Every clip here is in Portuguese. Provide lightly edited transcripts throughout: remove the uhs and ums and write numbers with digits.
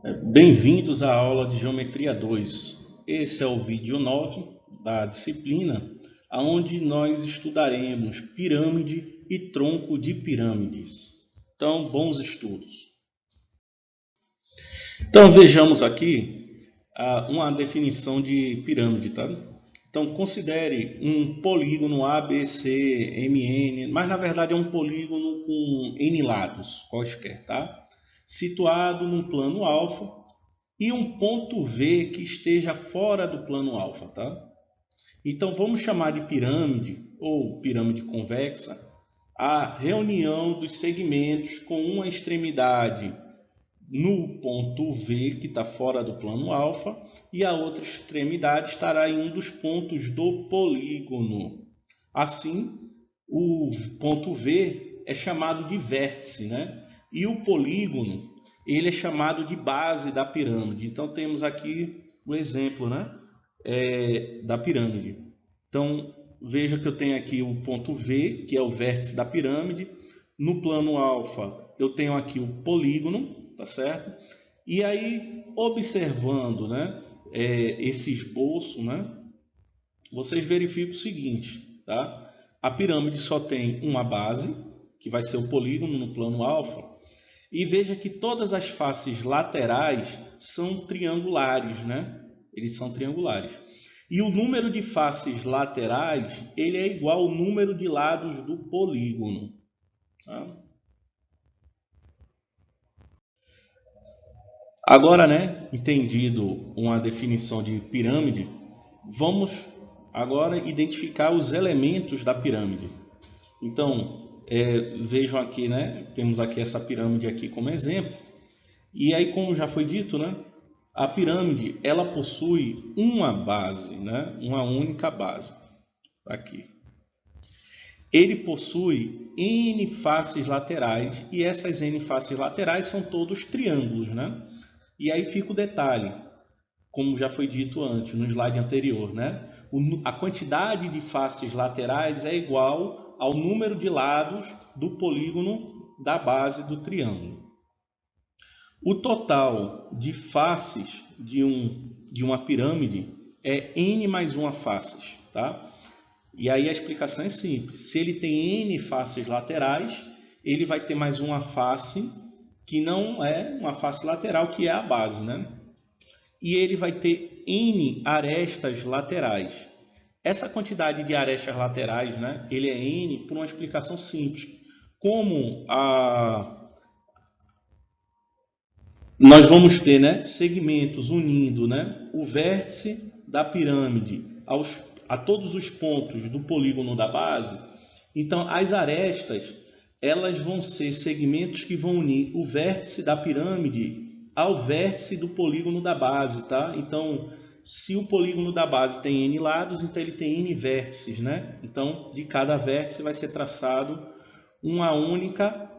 Bem-vindos à aula de Geometria 2. Esse é o vídeo 9 da disciplina, onde nós estudaremos pirâmide e tronco de pirâmides. Então, bons estudos. Então, vejamos aqui uma definição de pirâmide, tá? Então, considere um polígono A, B, C, M, N, mas na verdade é um polígono com N lados, quaisquer, tá? Situado num plano alfa e um ponto V que esteja fora do plano alfa, tá? Então vamos chamar de pirâmide ou pirâmide convexa a reunião dos segmentos com uma extremidade no ponto V que está fora do plano alfa e a outra extremidade estará em um dos pontos do polígono. Assim, o ponto V é chamado de vértice, né? E o polígono ele é chamado de base da pirâmide. Então temos aqui o exemplo, né? Da pirâmide. Então veja que eu tenho aqui o ponto V, que é o vértice da pirâmide. No plano alfa eu tenho aqui o polígono, tá certo? E aí observando, né? Esse esboço, né? Vocês verificam o seguinte, tá? A pirâmide só tem uma base, que vai ser o polígono no plano alfa, e veja que todas as faces laterais são triangulares, né? Eles são triangulares. E o número de faces laterais, ele é igual ao número de lados do polígono. Tá? Agora, né, entendido uma definição de pirâmide, vamos agora identificar os elementos da pirâmide. Então, vejam aqui, né, temos aqui essa pirâmide aqui como exemplo. E aí, como já foi dito, né, a pirâmide ela possui uma base, né, uma única base. Aqui. Ele possui N faces laterais e essas N faces laterais são todos triângulos, né? E aí fica o detalhe, como já foi dito antes, no slide anterior, né? A quantidade de faces laterais é igual ao número de lados do polígono da base do triângulo. O total de faces de uma pirâmide é n mais uma faces, tá? E aí a explicação é simples. Se ele tem n faces laterais, ele vai ter mais uma face que não é uma face lateral, que é a base, né? E ele vai ter n arestas laterais. Essa quantidade de arestas laterais, né? Ele é n por uma explicação simples. Como nós vamos ter, né, segmentos unindo, né, o vértice da pirâmide a todos os pontos do polígono da base. Então, as arestas elas vão ser segmentos que vão unir o vértice da pirâmide ao vértice do polígono da base, tá? Então, se o polígono da base tem n lados, então ele tem n vértices, né? Então, de cada vértice vai ser traçado um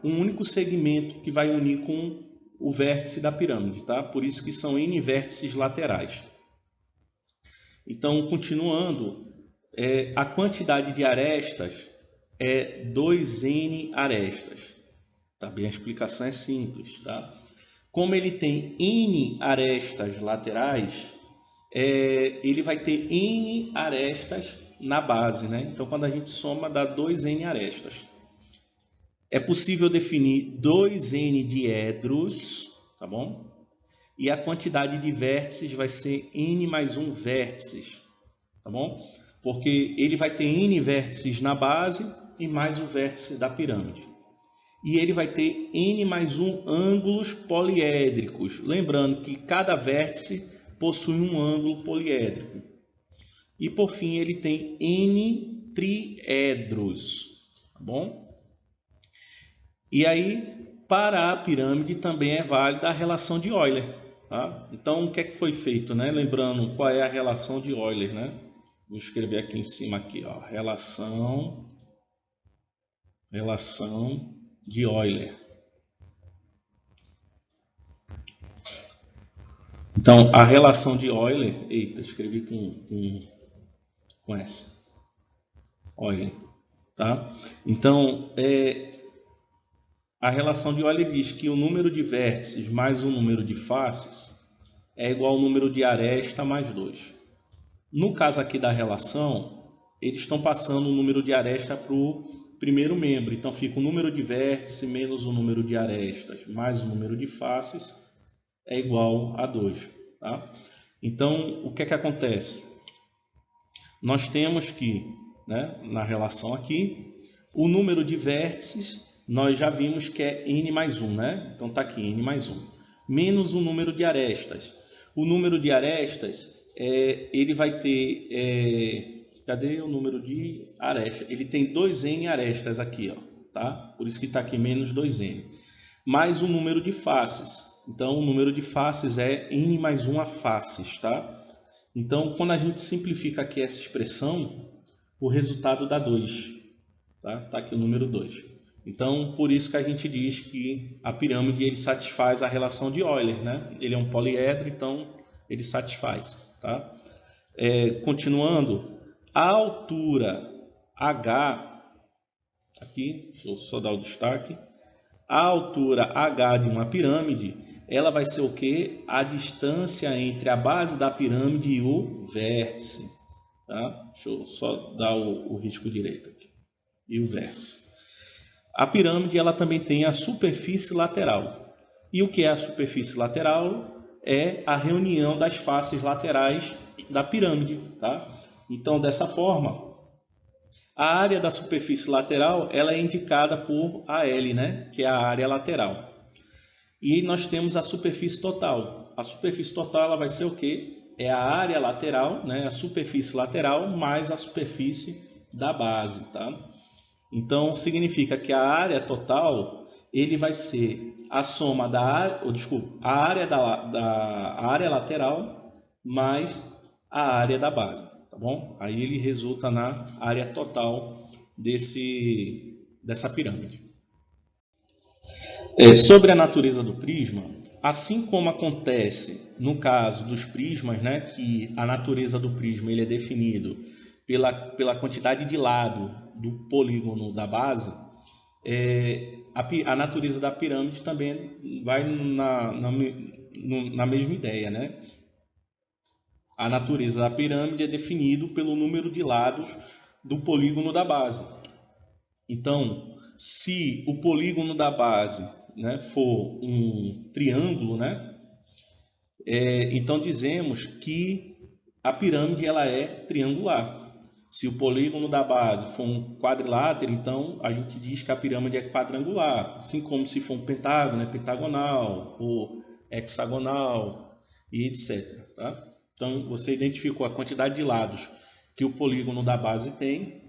único segmento que vai unir com o vértice da pirâmide, tá? Por isso que são n vértices laterais. Então, continuando, a quantidade de arestas é 2n arestas. Também a explicação é simples, tá? Como ele tem n arestas laterais, ele vai ter n arestas na base, né? Então, quando a gente soma, dá 2n arestas. É possível definir 2n diedros, tá bom? E a quantidade de vértices vai ser n mais 1 vértices, tá bom? Porque ele vai ter n vértices na base e mais o vértice da pirâmide. E ele vai ter n mais 1 ângulos poliédricos. Lembrando que cada vértice possui um ângulo poliédrico. E por fim ele tem n triedros, tá bom? E aí, para a pirâmide também é válida a relação de Euler. Tá? Então, o que é que foi feito? Né? Lembrando qual é a relação de Euler. Né? Vou escrever aqui em cima, aqui, ó, relação de Euler. Então, a relação de Euler... Eita, escrevi com essa. Euler. Tá? Então, a relação de Euler diz que o número de vértices mais o número de faces é igual ao número de aresta mais 2. No caso aqui da relação, eles estão passando o número de aresta para o primeiro membro. Então fica o número de vértices menos o número de arestas mais o número de faces é igual a 2. Tá? Então, o que é que acontece? Nós temos que, né, na relação aqui, o número de vértices, nós já vimos que é n mais 1, né? Então está aqui, n mais 1. Menos o número de arestas. O número de arestas, ele vai ter... cadê o número de arestas? Ele tem 2n arestas aqui, ó, tá? Por isso que está aqui menos 2n. Mais o número de faces. Então, o número de faces é n mais 1 a faces, tá? Então, quando a gente simplifica aqui essa expressão, o resultado dá 2. Tá? Tá aqui o número 2. Então, por isso que a gente diz que a pirâmide ele satisfaz a relação de Euler, né? Ele é um poliedro, então ele satisfaz. Tá? Continuando, a altura H, aqui, deixa eu só dar o destaque, a altura H de uma pirâmide, ela vai ser o quê? A distância entre a base da pirâmide e o vértice. Tá? Deixa eu só dar o risco direito aqui. E o vértice. A pirâmide ela também tem a superfície lateral. E o que é a superfície lateral? É a reunião das faces laterais da pirâmide. Tá? Então, dessa forma, a área da superfície lateral ela é indicada por AL, né? Que é a área lateral. E nós temos a superfície total. A superfície total ela vai ser o quê? É a área lateral, né? A superfície lateral mais a superfície da base. Tá? Então, significa que a área total ele vai ser a soma da área, a área a área lateral mais a área da base. Tá bom? Aí ele resulta na área total dessa pirâmide. Sobre a natureza do prisma, assim como acontece no caso dos prismas, né, que a natureza do prisma ele é definido pela quantidade de lado do polígono da base, a natureza da pirâmide também vai na mesma ideia, né? A natureza da pirâmide é definido pelo número de lados do polígono da base. Então, se o polígono da base, né, for um triângulo, né, então dizemos que a pirâmide ela é triangular. Se o polígono da base for um quadrilátero, então a gente diz que a pirâmide é quadrangular. Assim como se for um pentágono, é pentagonal, ou hexagonal, e etc. Tá? Então, você identificou a quantidade de lados que o polígono da base tem,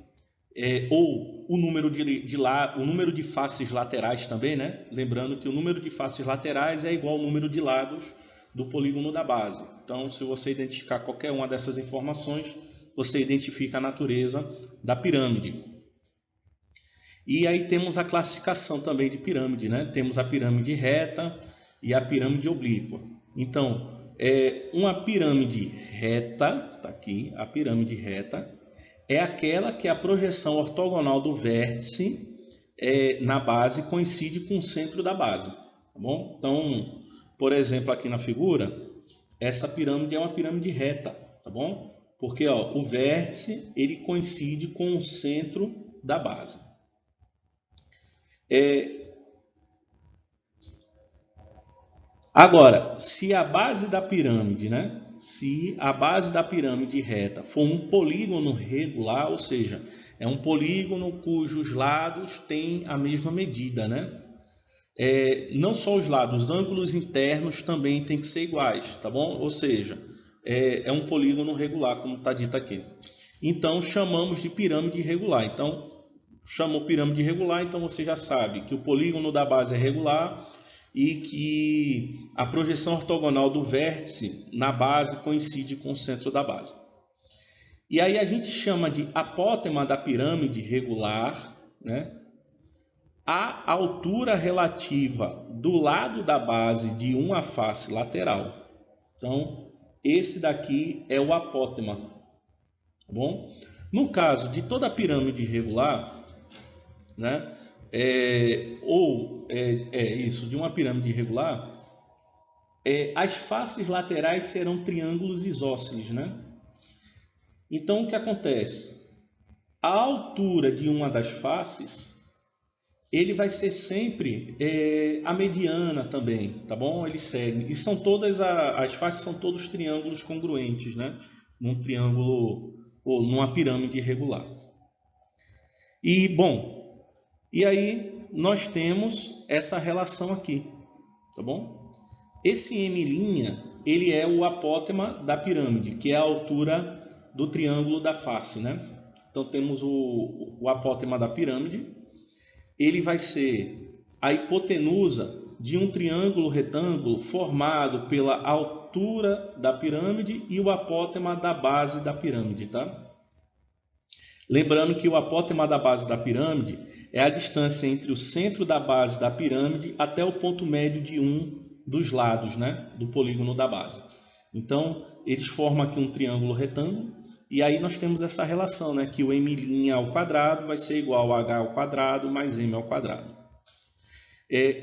ou o número o número de faces laterais também, né? Lembrando que o número de faces laterais é igual ao número de lados do polígono da base. Então, se você identificar qualquer uma dessas informações, você identifica a natureza da pirâmide. E aí temos a classificação também de pirâmide, né? Temos a pirâmide reta e a pirâmide oblíqua. Então, uma pirâmide reta, tá aqui, a pirâmide reta, é aquela que a projeção ortogonal do vértice na base coincide com o centro da base. Tá bom? Então, por exemplo, aqui na figura, essa pirâmide é uma pirâmide reta, tá bom? Porque o vértice ele coincide com o centro da base. Agora, se a base da pirâmide, né? Se a base da pirâmide reta for um polígono regular, ou seja, é um polígono cujos lados têm a mesma medida, né? Não só os lados, os ângulos internos também têm que ser iguais, tá bom? Ou seja, é um polígono regular, como está dito aqui. Então, chamamos de pirâmide regular. Então, chamou pirâmide regular, então você já sabe que o polígono da base é regular e que a projeção ortogonal do vértice na base coincide com o centro da base. E aí a gente chama de apótema da pirâmide regular, né, a altura relativa do lado da base de uma face lateral. Então, esse daqui é o apótema. Tá bom? No caso de toda a pirâmide regular, né, isso, de uma pirâmide irregular, as faces laterais serão triângulos isósceles, né? Então, o que acontece? A altura de uma das faces, ele vai ser sempre a mediana também, tá bom? Ele segue. E são todas as faces são todos triângulos congruentes, né? Num triângulo ou numa pirâmide irregular. E, bom, e aí nós temos essa relação aqui, tá bom? Esse M', ele é o apótema da pirâmide, que é a altura do triângulo da face, né? Então temos o apótema da pirâmide, ele vai ser a hipotenusa de um triângulo retângulo formado pela altura da pirâmide e o apótema da base da pirâmide, tá? Lembrando que o apótema da base da pirâmide é a distância entre o centro da base da pirâmide até o ponto médio de um dos lados, né, do polígono da base. Então, eles formam aqui um triângulo retângulo, e aí nós temos essa relação, né, que o M' ao quadrado vai ser igual a H ao quadrado mais M ao quadrado.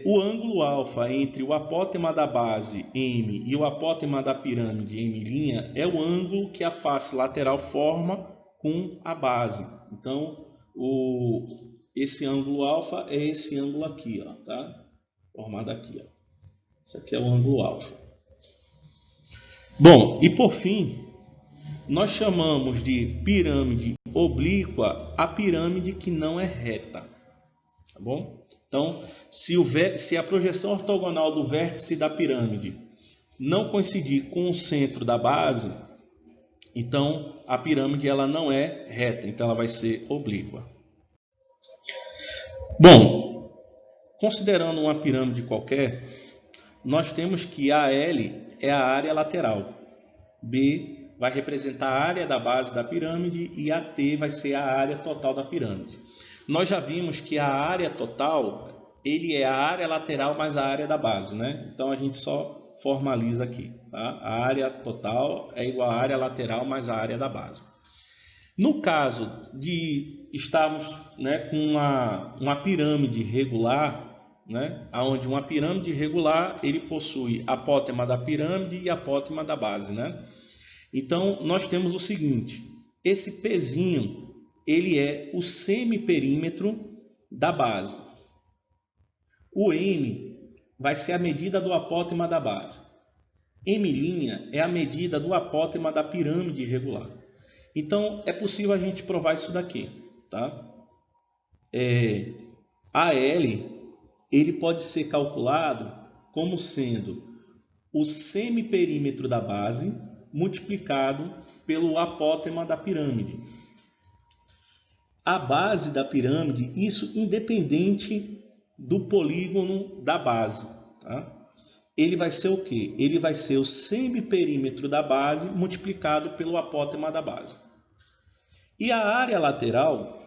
O ângulo alfa entre o apótema da base M e o apótema da pirâmide M' é o ângulo que a face lateral forma com a base. Então, esse ângulo alfa é esse ângulo aqui, ó, tá? Formado aqui, ó. Isso aqui é o ângulo alfa. Bom, e por fim, nós chamamos de pirâmide oblíqua a pirâmide que não é reta. Tá bom? Então, se a projeção ortogonal do vértice da pirâmide não coincidir com o centro da base, então a pirâmide ela não é reta, então ela vai ser oblíqua. Bom, considerando uma pirâmide qualquer, nós temos que AL é a área lateral, B vai representar a área da base da pirâmide e AT vai ser a área total da pirâmide. Nós já vimos que a área total ele é a área lateral mais a área da base, né? Então a gente só formaliza aqui, tá? A área total é igual à área lateral mais a área da base. No caso de estarmos, né, com uma pirâmide regular, né, onde uma pirâmide regular ele possui apótema da pirâmide e apótema da base, né? Então nós temos o seguinte: esse Pzinho ele é o semiperímetro da base. O M vai ser a medida do apótema da base. M' é a medida do apótema da pirâmide irregular. Então é possível a gente provar isso daqui, tá? AL ele pode ser calculado como sendo o semiperímetro da base multiplicado pelo apótema da pirâmide. A base da pirâmide, isso independente do polígono da base, tá? Ele vai ser o quê? Ele vai ser o semiperímetro da base multiplicado pelo apótema da base. E a área lateral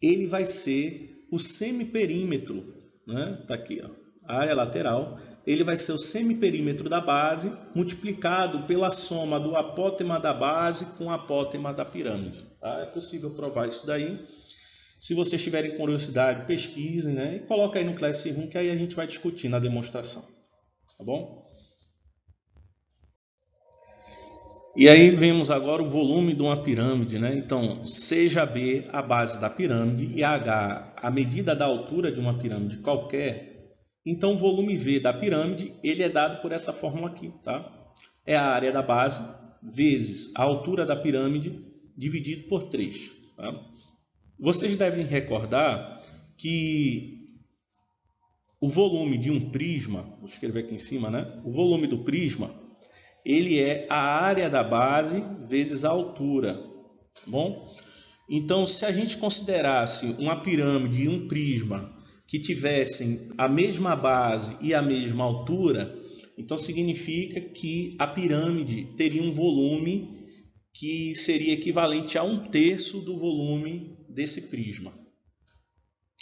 ele vai ser o semiperímetro, né? Tá aqui, ó. A área lateral, ele vai ser o semiperímetro da base multiplicado pela soma do apótema da base com o apótema da pirâmide, tá? É possível provar isso daí. Se vocês tiverem curiosidade, pesquisem, né? E coloca aí no Classroom que aí a gente vai discutir na demonstração, tá bom? E aí vemos agora o volume de uma pirâmide, né? Então, seja B a base da pirâmide e H a medida da altura de uma pirâmide qualquer, então o volume V da pirâmide ele é dado por essa fórmula aqui, tá? É a área da base vezes a altura da pirâmide dividido por 3, tá? Vocês devem recordar que o volume de um prisma, vou escrever aqui em cima, né? O volume do prisma ele é a área da base vezes a altura, tá bom? Então, se a gente considerasse uma pirâmide e um prisma que tivessem a mesma base e a mesma altura, então significa que a pirâmide teria um volume que seria equivalente a 1/3 do volume desse prisma.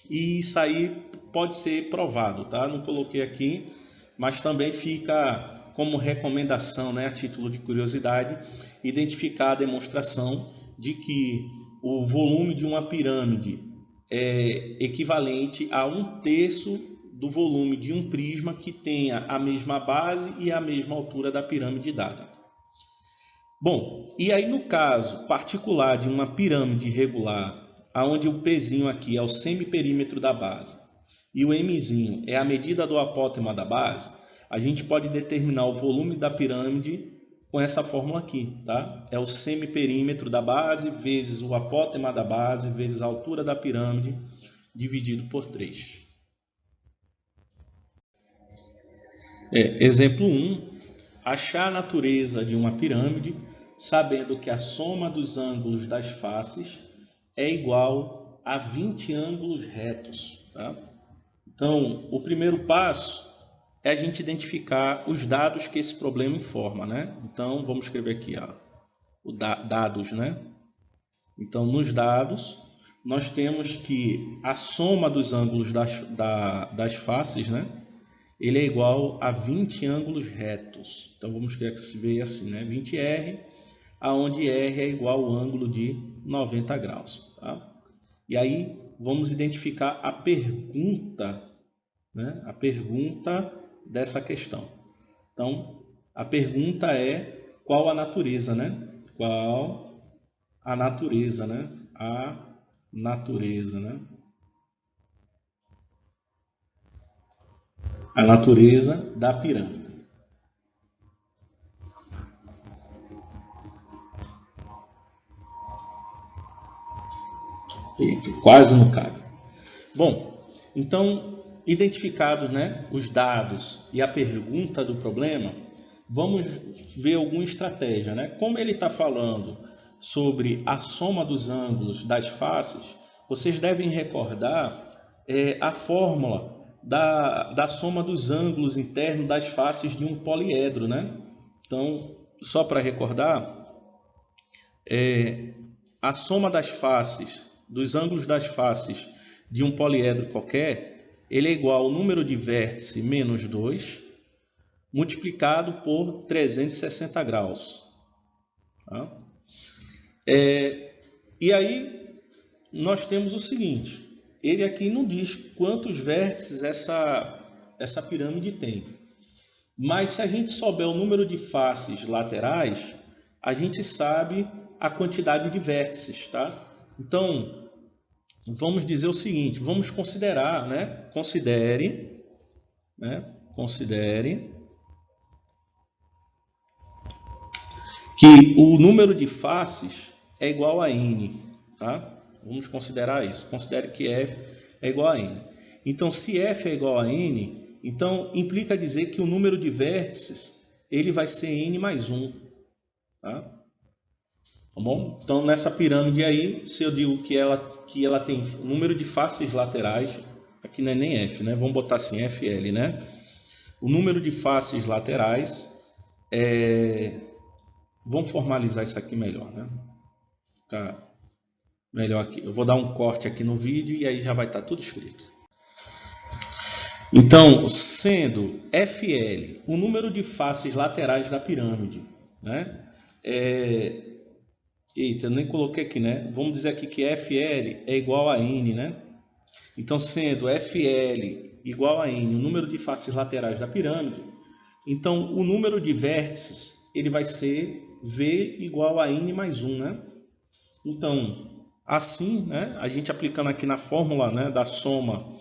E isso aí pode ser provado, tá? Não coloquei aqui, mas também fica como recomendação, né, a título de curiosidade, identificar a demonstração de que o volume de uma pirâmide é equivalente a 1/3 do volume de um prisma que tenha a mesma base e a mesma altura da pirâmide dada. Bom, e aí no caso particular de uma pirâmide irregular, onde o Pzinho aqui é o semiperímetro da base e o Mzinho é a medida do apótema da base, a gente pode determinar o volume da pirâmide com essa fórmula aqui, tá? É o semiperímetro da base vezes o apótema da base vezes a altura da pirâmide dividido por 3. Exemplo 1. Achar a natureza de uma pirâmide sabendo que a soma dos ângulos das faces é igual a 20 ângulos retos, tá? Então, o primeiro passo é a gente identificar os dados que esse problema informa, né? Então, vamos escrever aqui, ó, dados, né? Então, nos dados, nós temos que a soma dos ângulos das faces, né? Ele é igual a 20 ângulos retos. Então, vamos escrever assim, né? 20R, aonde R é igual ao ângulo de 90 graus, tá? E aí, vamos identificar a pergunta, né? A pergunta dessa questão. Então, a pergunta é qual a natureza, né? Qual a natureza, né? A natureza, né? A natureza da pirâmide. Eita, quase não cabe. Bom, então, identificados, né, os dados e a pergunta do problema, vamos ver alguma estratégia, né? Como ele está falando sobre a soma dos ângulos das faces, vocês devem recordar a fórmula da soma dos ângulos internos das faces de um poliedro, né? Então, só para recordar, a soma das faces, dos ângulos das faces de um poliedro qualquer, ele é igual ao número de vértices menos 2, multiplicado por 360 graus. Tá? E aí, nós temos o seguinte, ele aqui não diz quantos vértices essa pirâmide tem. Mas se a gente souber o número de faces laterais, a gente sabe a quantidade de vértices, tá? Então, vamos dizer o seguinte, vamos considerar, né? Considere que o número de faces é igual a n, tá? Vamos considerar isso. Considere que f é igual a n. Então, se f é igual a n, então implica dizer que o número de vértices ele vai ser n mais 1, tá? Tá bom? Então, nessa pirâmide aí, se eu digo que ela tem número de faces laterais, aqui não é nem f, né? Vamos botar assim, fl, né? O número de faces laterais Vamos formalizar isso aqui melhor, né? Ficar melhor aqui. Eu vou dar um corte aqui no vídeo e aí já vai estar tudo escrito. Então, sendo FL o número de faces laterais da pirâmide, né? Eita, eu nem coloquei aqui, né? Vamos dizer aqui que FL é igual a N, né? Então, sendo FL igual a N, o número de faces laterais da pirâmide, então o número de vértices ele vai ser V igual a N mais 1, né? Então, assim, né, a gente aplicando aqui na fórmula, né, da soma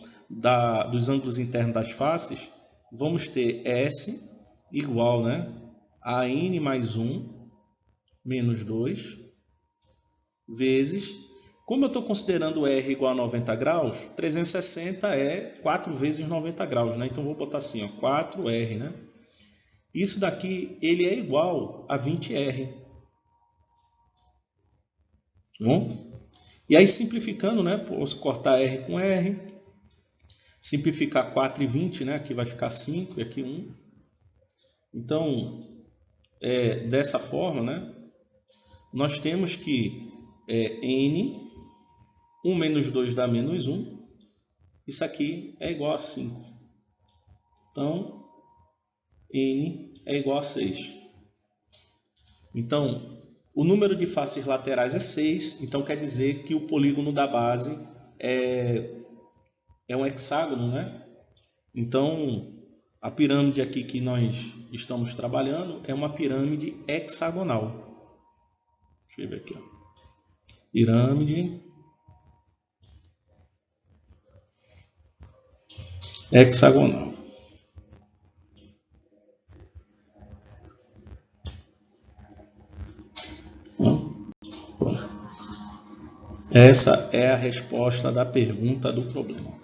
dos ângulos internos das faces, vamos ter S igual, né, a N mais 1 menos 2 vezes, como eu estou considerando R igual a 90 graus, 360 é 4 vezes 90 graus, né? Então, vou botar assim, ó, 4R, né? Isso daqui ele é igual a 20R. Bom? E aí, simplificando, né? Posso cortar R com R. Simplificar 4 e 20, né? Aqui vai ficar 5 e aqui 1. Então, dessa forma, né? Nós temos que N, 1 menos 2 dá menos 1. Isso aqui é igual a 5. Então, N é igual a 6. Então, o número de faces laterais é 6, então quer dizer que o polígono da base é um hexágono, né? Então, a pirâmide aqui que nós estamos trabalhando é uma pirâmide hexagonal. Deixa eu ver aqui. Ó. Pirâmide hexagonal. Essa é a resposta da pergunta do problema.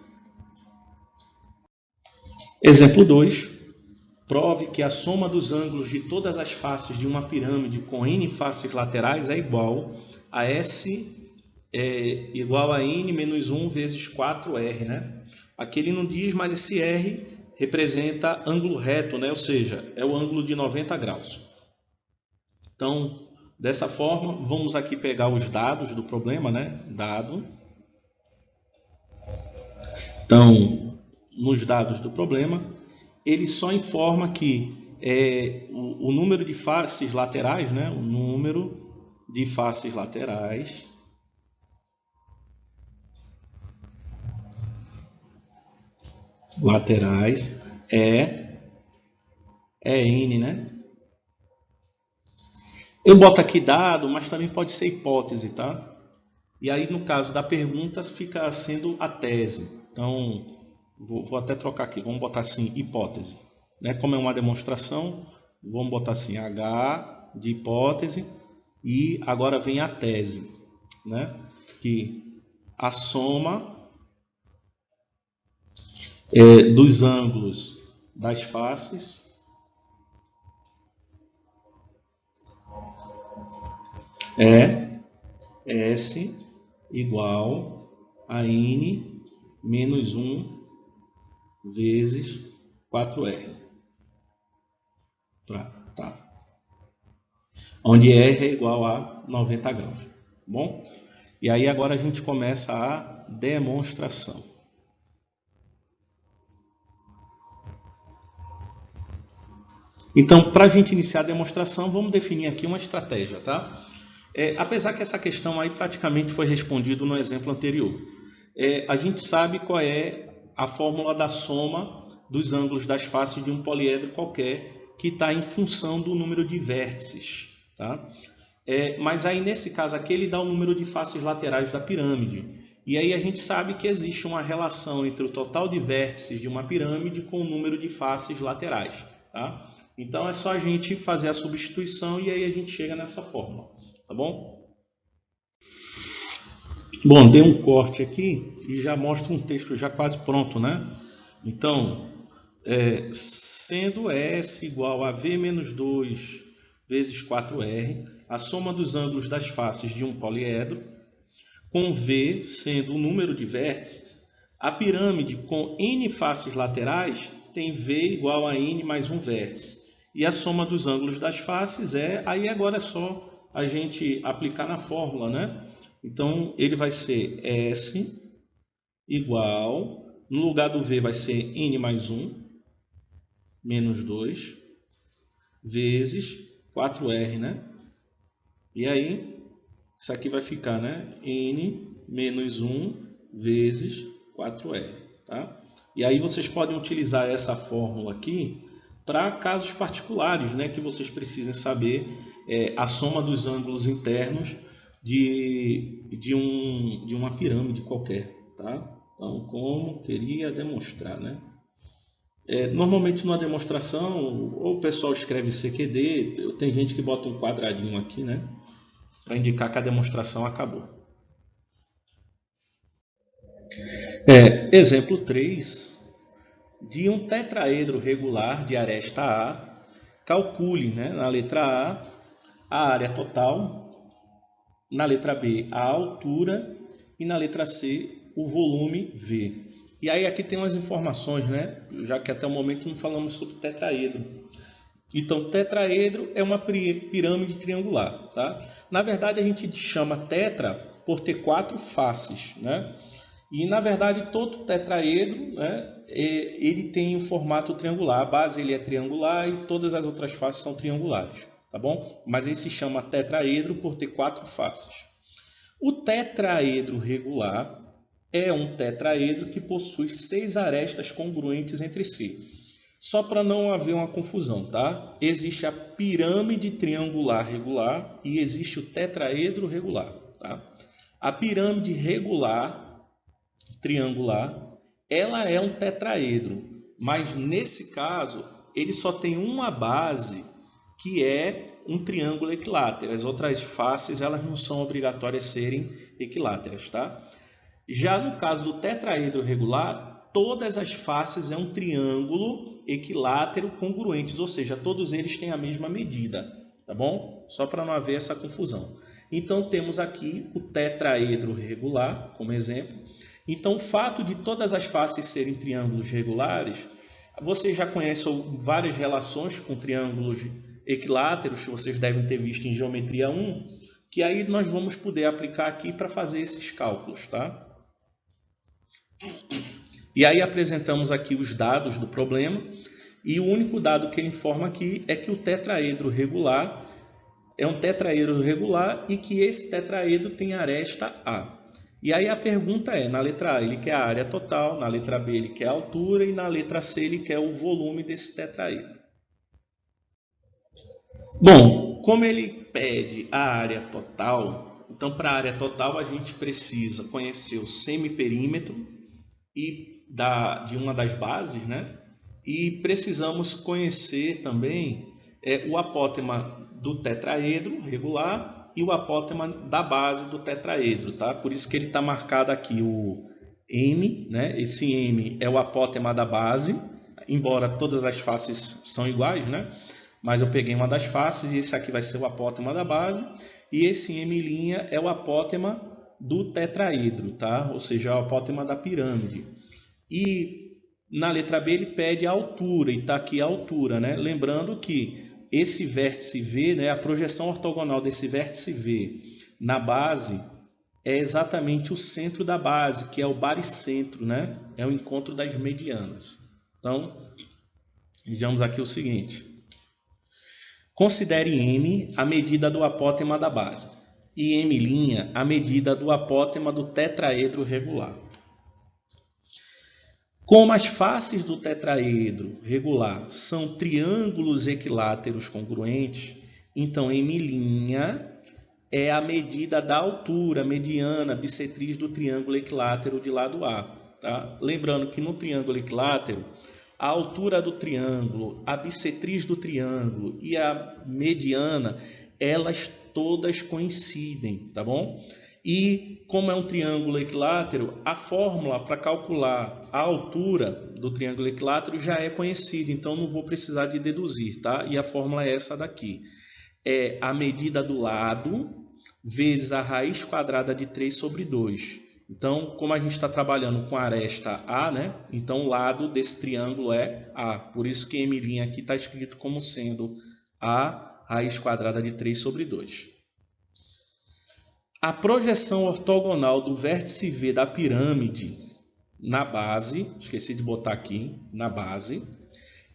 Exemplo 2. Prove que a soma dos ângulos de todas as faces de uma pirâmide com n faces laterais é igual a S igual a n menos 1 vezes 4R. Né? Aqui ele não diz, mas esse R representa ângulo reto, né? Ou seja, é o ângulo de 90 graus. Então, dessa forma, vamos aqui pegar os dados do problema, né? Dado. Então, nos dados do problema, ele só informa que o número de faces laterais, né? O número de faces laterais é n, né? Eu boto aqui dado, mas também pode ser hipótese, tá? E aí, no caso da pergunta, fica sendo a tese. Então, vou até trocar aqui. Vamos botar assim, hipótese. Né? Como é uma demonstração, vamos botar assim, H de hipótese. E agora vem a tese. Né? Que a soma dos ângulos das faces é S igual a N menos 1 vezes 4R. Tá. Onde R é igual a 90 graus. Bom? E aí agora a gente começa a demonstração. Então, para a gente iniciar a demonstração, vamos definir aqui uma estratégia, tá? Apesar que essa questão aí praticamente foi respondida no exemplo anterior. A gente sabe qual é a fórmula da soma dos ângulos das faces de um poliedro qualquer que está em função do número de vértices. Tá? Mas aí nesse caso aqui ele dá o número de faces laterais da pirâmide. E aí a gente sabe que existe uma relação entre o total de vértices de uma pirâmide com o número de faces laterais. Tá? Então é só a gente fazer a substituição e aí a gente chega nessa fórmula. Tá bom? Bom, dei um corte aqui e já mostra um texto já quase pronto, né? Então, sendo S igual a V menos 2 vezes 4R, a soma dos ângulos das faces de um poliedro, com V sendo o número de vértices, a pirâmide com N faces laterais tem V igual a N mais um vértice. E a soma dos ângulos das faces aí agora é só a gente aplicar na fórmula, né? Então, ele vai ser S igual, no lugar do V vai ser N mais 1, menos 2, vezes 4R, né? E aí, isso aqui vai ficar, né? N menos 1 vezes 4R, tá? E aí vocês podem utilizar essa fórmula aqui para casos particulares, né? Que vocês precisem saber a soma dos ângulos internos de uma pirâmide qualquer, tá? Então, como queria demonstrar, né? Normalmente numa demonstração, ou o pessoal escreve CQD, tem gente que bota um quadradinho aqui, né? Para indicar que a demonstração acabou. Exemplo 3. De um tetraedro regular de aresta A, calcule, né, na letra A área total, na letra B a altura e na letra C o volume V. E aí aqui tem umas informações, né, já que até o momento não falamos sobre tetraedro. Então, tetraedro é uma pirâmide triangular. Tá? Na verdade, a gente chama tetra por ter 4 faces. Né? E, na verdade, todo tetraedro, né, ele tem o formato triangular. A base ele é triangular e todas as outras faces são triangulares, tá bom? Mas ele se chama tetraedro por ter 4 faces. O tetraedro regular é um tetraedro que possui 6 arestas congruentes entre si. Só para não haver uma confusão, tá? Existe a pirâmide triangular regular e existe o tetraedro regular, tá? A pirâmide regular triangular, ela é um tetraedro, mas nesse caso ele só tem uma base que é um triângulo equilátero. As outras faces elas não são obrigatórias serem equiláteras, tá? Já no caso do tetraedro regular, todas as faces é um triângulo equilátero congruentes, ou seja, todos eles têm a mesma medida, tá bom? Só para não haver essa confusão. Então temos aqui o tetraedro regular como exemplo. Então o fato de todas as faces serem triângulos regulares, você já conhece várias relações com triângulos equiláteros, que vocês devem ter visto em geometria 1, que aí nós vamos poder aplicar aqui para fazer esses cálculos, tá? E aí apresentamos aqui os dados do problema, e o único dado que ele informa aqui é que o tetraedro regular é um tetraedro regular e que esse tetraedro tem aresta A. E aí a pergunta é, na letra A ele quer a área total, na letra B ele quer a altura e na letra C ele quer o volume desse tetraedro. Bom, como ele pede a área total, então para a área total a gente precisa conhecer o semiperímetro e de uma das bases, né? E precisamos conhecer também o apótema do tetraedro regular e o apótema da base do tetraedro, tá? Por isso que ele está marcado aqui o M, né? Esse M é o apótema da base, embora todas as faces são iguais, né? Mas eu peguei uma das faces e esse aqui vai ser o apótema da base e esse M' é o apótema do tetraedro, tá? Ou seja, o apótema da pirâmide. E na letra B ele pede a altura, e está aqui a altura, né? Lembrando que esse vértice V, né, a projeção ortogonal desse vértice V na base é exatamente o centro da base, que é o baricentro, né? É o encontro das medianas. Então, vejamos aqui o seguinte. Considere M a medida do apótema da base e M' a medida do apótema do tetraedro regular. Como as faces do tetraedro regular são triângulos equiláteros congruentes, então M' é a medida da altura mediana bissetriz do triângulo equilátero de lado A. Tá? Lembrando que no triângulo equilátero, a altura do triângulo, a bissetriz do triângulo e a mediana, elas todas coincidem, tá bom? E como é um triângulo equilátero, a fórmula para calcular a altura do triângulo equilátero já é conhecida, então não vou precisar de deduzir, tá? E a fórmula é essa daqui. É a medida do lado vezes a raiz quadrada de 3 sobre 2. Então, como a gente está trabalhando com a aresta A, né? Então o lado desse triângulo é A. Por isso que M' aqui está escrito como sendo A raiz quadrada de 3 sobre 2. A projeção ortogonal do vértice V da pirâmide na base, esqueci de botar aqui, na base,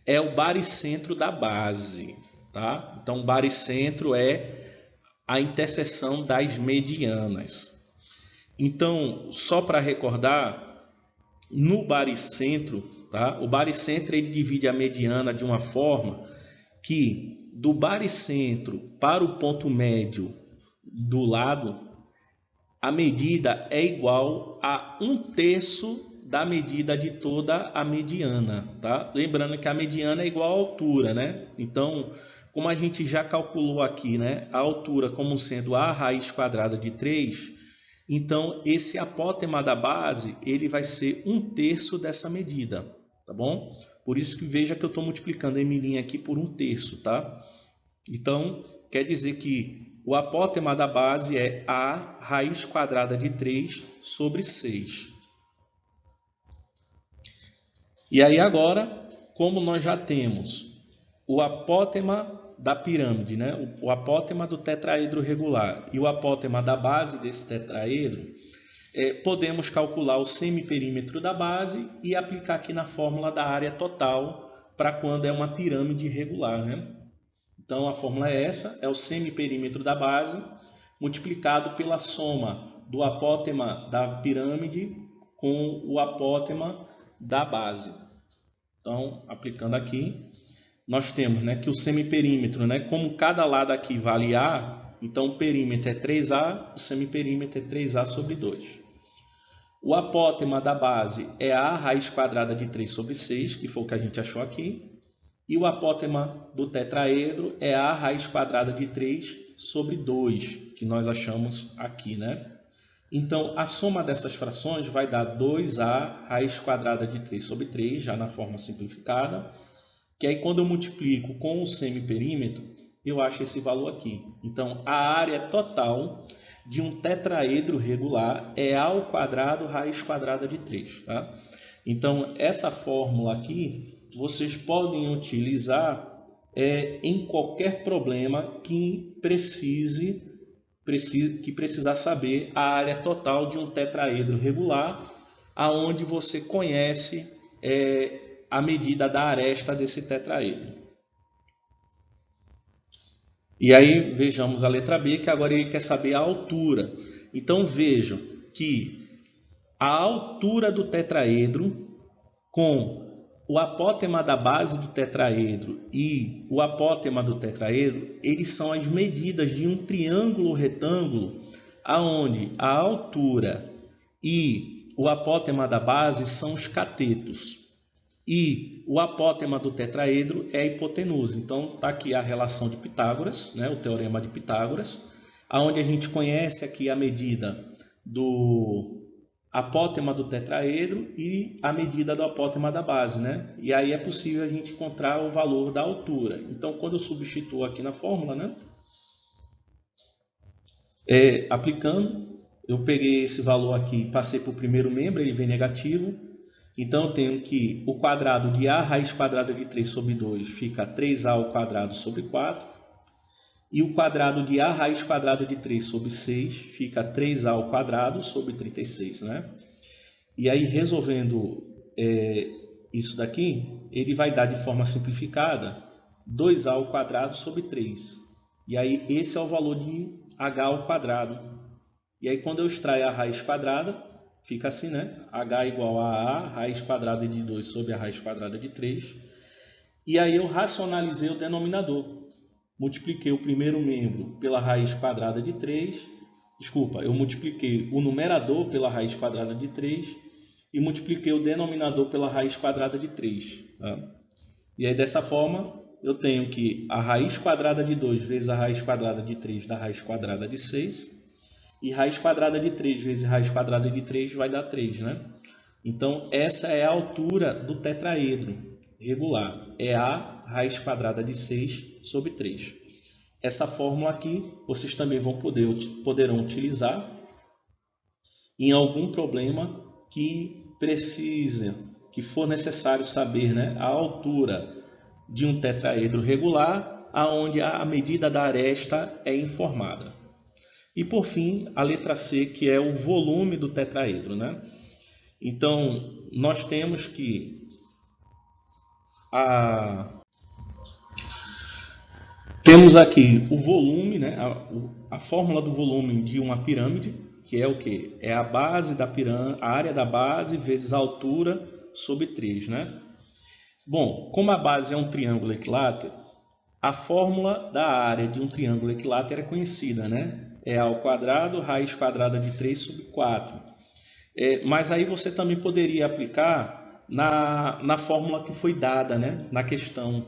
é o baricentro da base, tá? Então, o baricentro é a interseção das medianas. Então, só para recordar, no baricentro, tá? O baricentro ele divide a mediana de uma forma que do baricentro para o ponto médio do lado, a medida é igual a 1/3 da medida de toda a mediana, tá? Lembrando que a mediana é igual à altura, né? Então, como a gente já calculou aqui, né, a altura como sendo a raiz quadrada de 3, então esse apótema da base, ele vai ser 1/3 dessa medida, tá bom? Por isso que veja que eu estou multiplicando M' aqui por 1/3, tá? Então, quer dizer que o apótema da base é a raiz quadrada de 3 sobre 6. E aí agora, como nós já temos o apótema da pirâmide, né? O apótema do tetraedro regular e o apótema da base desse tetraedro, podemos calcular o semiperímetro da base e aplicar aqui na fórmula da área total para quando é uma pirâmide irregular, né? Então a fórmula é essa, é o semiperímetro da base multiplicado pela soma do apótema da pirâmide com o apótema da base. Então, aplicando aqui, nós temos, né, que o semiperímetro, né, como cada lado aqui vale A, então o perímetro é 3A, o semiperímetro é 3A sobre 2. O apótema da base é A raiz quadrada de 3 sobre 6, que foi o que a gente achou aqui. E o apótema do tetraedro é A raiz quadrada de 3 sobre 2, que nós achamos aqui, né? Então, a soma dessas frações vai dar 2A raiz quadrada de 3 sobre 3, já na forma simplificada. Que aí, quando eu multiplico com o semiperímetro, eu acho esse valor aqui. Então, a área total de um tetraedro regular é A ao quadrado raiz quadrada de 3. Tá? Então, essa fórmula aqui, vocês podem utilizar em qualquer problema que precisar saber a área total de um tetraedro regular, aonde você conhece a medida da aresta desse tetraedro. E aí vejamos a letra B, que agora ele quer saber a altura. Então vejam que a altura do tetraedro com o apótema da base do tetraedro e o apótema do tetraedro, eles são as medidas de um triângulo retângulo, aonde a altura e o apótema da base são os catetos. E o apótema do tetraedro é a hipotenusa. Então, está aqui a relação de Pitágoras, né, o teorema de Pitágoras, onde a gente conhece aqui a medida do apótema do tetraedro e a medida do apótema da base, né? E aí é possível a gente encontrar o valor da altura. Então, quando eu substituo aqui na fórmula, né, aplicando, eu peguei esse valor aqui, passei para o primeiro membro, ele vem negativo. Então, eu tenho que o quadrado de A raiz quadrada de 3 sobre 2 fica 3A ao quadrado sobre 4. E o quadrado de A raiz quadrada de 3 sobre 6 fica 3A ao quadrado sobre 36. Né? E aí, resolvendo isso daqui, ele vai dar de forma simplificada 2A ao quadrado sobre 3. E aí, esse é o valor de H ao quadrado. E aí, quando eu extraio a raiz quadrada, fica assim, né? H igual a A, raiz quadrada de 2 sobre a raiz quadrada de 3. E aí eu racionalizei o denominador. Multipliquei o primeiro membro pela raiz quadrada de 3. Desculpa, eu multipliquei o numerador pela raiz quadrada de 3 e multipliquei o denominador pela raiz quadrada de 3. Tá? E aí dessa forma eu tenho que a raiz quadrada de 2 vezes a raiz quadrada de 3 dá raiz quadrada de 6. E raiz quadrada de 3 vezes raiz quadrada de 3 vai dar 3, né? Então, essa é a altura do tetraedro regular. É A raiz quadrada de 6 sobre 3. Essa fórmula aqui, vocês também poderão utilizar em algum problema que for necessário saber, né, a altura de um tetraedro regular, aonde a medida da aresta é informada. E, por fim, a letra C, que é o volume do tetraedro. Né? Então, nós temos que temos aqui o volume, né? a fórmula do volume de uma pirâmide, que é o quê? É a base da pirâmide, a área da base vezes a altura sobre 3. Né? Bom, como a base é um triângulo equilátero, a fórmula da área de um triângulo equilátero é conhecida, né? É A ao quadrado, raiz quadrada de 3 sobre 4. Mas aí você também poderia aplicar na fórmula que foi dada, né? Na questão,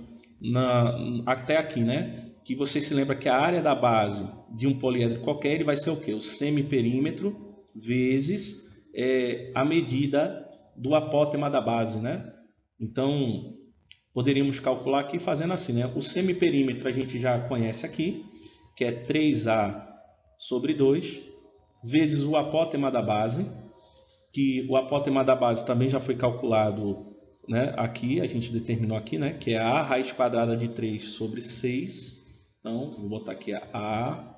até aqui, né? Que você se lembra que a área da base de um poliedro qualquer ele vai ser o quê? O semiperímetro vezes a medida do apótema da base, né? Então, poderíamos calcular aqui fazendo assim, né? O semiperímetro a gente já conhece aqui, que é 3A sobre 2, vezes o apótema da base, que o apótema da base também já foi calculado, né, aqui, a gente determinou aqui, né, que é A raiz quadrada de 3 sobre 6. Então, vou botar aqui A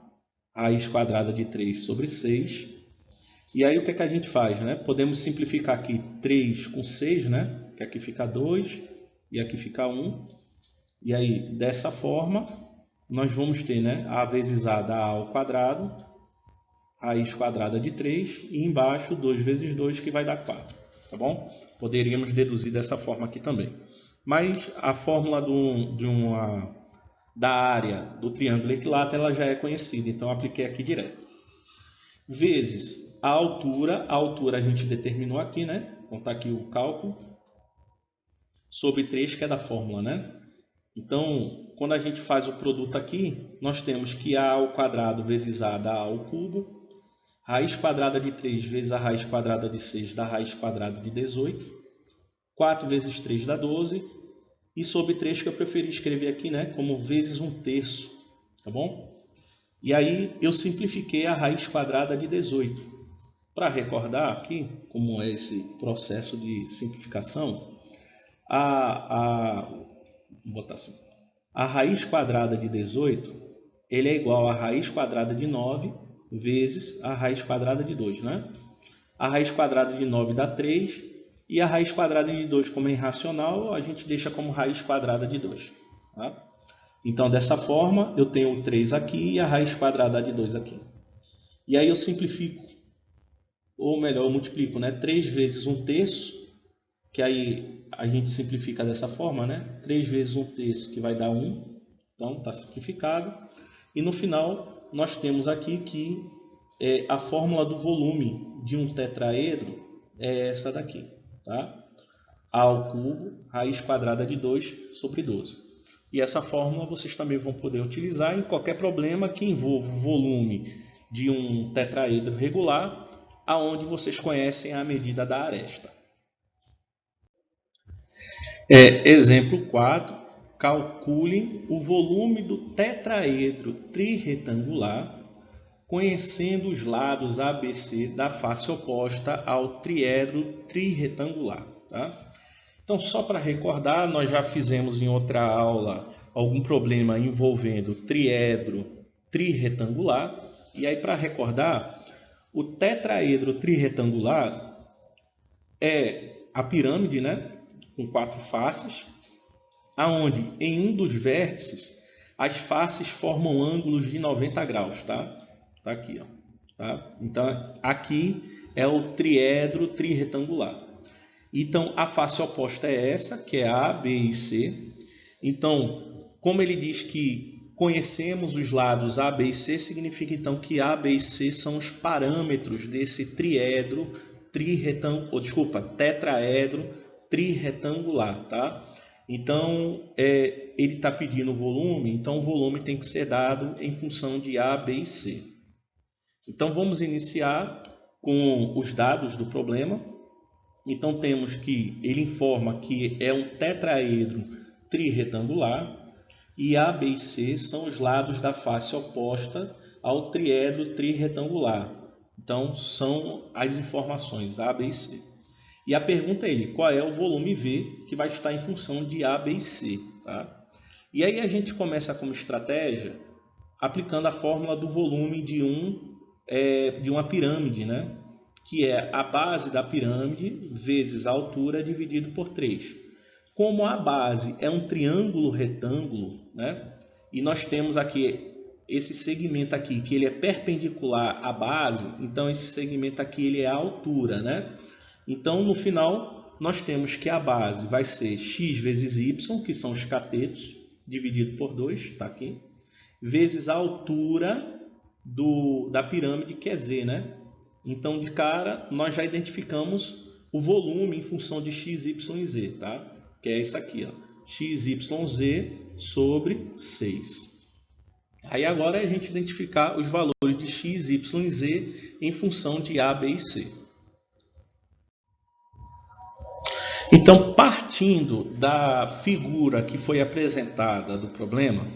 raiz quadrada de 3 sobre 6. E aí o que é que a gente faz, né? Podemos simplificar aqui 3 com 6, né? Que aqui fica 2 e aqui fica 1. E aí, dessa forma, nós vamos ter, né, a vezes a da a ao quadrado, raiz quadrada de 3, e embaixo 2 vezes 2, que vai dar 4. Tá bom? Poderíamos deduzir dessa forma aqui também. Mas a fórmula da área do triângulo equilátero ela já é conhecida, então eu apliquei aqui direto. Vezes a altura a gente determinou aqui, né? Então está aqui o cálculo, sobre 3, que é da fórmula, né? Então, quando a gente faz o produto aqui, nós temos que a ao quadrado vezes a dá a ao cubo, raiz quadrada de 3 vezes a raiz quadrada de 6 dá raiz quadrada de 18, 4 vezes 3 dá 12, e sobre 3 que eu preferi escrever aqui, né, como vezes 1/3, tá bom? E aí eu simplifiquei a raiz quadrada de 18. Para recordar aqui, como é esse processo de simplificação, vou botar assim, a raiz quadrada de 18 ele é igual a raiz quadrada de 9 vezes a raiz quadrada de 2, né? A raiz quadrada de 9 dá 3, e a raiz quadrada de 2, como é irracional, a gente deixa como raiz quadrada de 2. Tá? Então, dessa forma, eu tenho o 3 aqui e a raiz quadrada de 2 aqui. E aí eu simplifico, ou melhor, eu multiplico, né? 3 vezes 1/3, que aí a gente simplifica dessa forma, né? 3 vezes 1/3, que vai dar 1. Então, está simplificado. E no final, nós temos aqui que a fórmula do volume de um tetraedro é essa daqui. Tá? A ao cubo, raiz quadrada de 2 sobre 12. E essa fórmula vocês também vão poder utilizar em qualquer problema que envolva o volume de um tetraedro regular, aonde vocês conhecem a medida da aresta. Exemplo 4. Calcule o volume do tetraedro trirretangular conhecendo os lados ABC da face oposta ao triedro trirretangular. Tá? Então, só para recordar, nós já fizemos em outra aula algum problema envolvendo triedro trirretangular. E aí, para recordar, o tetraedro trirretangular é a pirâmide, né? Com 4 faces, aonde em um dos vértices as faces formam ângulos de 90 graus, tá? Tá aqui, ó. Tá? Então, aqui é o triedro trirretangular. Então, a face oposta é essa, que é A, B e C. Então, como ele diz que conhecemos os lados A, B e C, significa então que A, B e C são os parâmetros desse tetraedro trirretangular, tá? Então, ele está pedindo o volume, então o volume tem que ser dado em função de A, B e C. Então, vamos iniciar com os dados do problema. Então, temos que ele informa que é um tetraedro trirretangular e A, B e C são os lados da face oposta ao triedro trirretangular. Então, são as informações A, B e C. E a pergunta é qual é o volume V que vai estar em função de A, B e C. Tá? E aí a gente começa como estratégia aplicando a fórmula do volume de uma pirâmide, né? Que é a base da pirâmide vezes a altura dividido por 3. Como a base é um triângulo retângulo, né? E nós temos aqui esse segmento aqui, que ele é perpendicular à base, então esse segmento aqui ele é a altura, né? Então, no final, nós temos que a base vai ser x vezes y, que são os catetos, dividido por 2, está aqui, vezes a altura da pirâmide, que é z, né? Então, de cara, nós já identificamos o volume em função de x, y e z, tá? Que é isso aqui, ó, x, y, z sobre 6. Aí agora é a gente identificar os valores de x, y e z em função de A, B e C. Então, partindo da figura que foi apresentada do problema,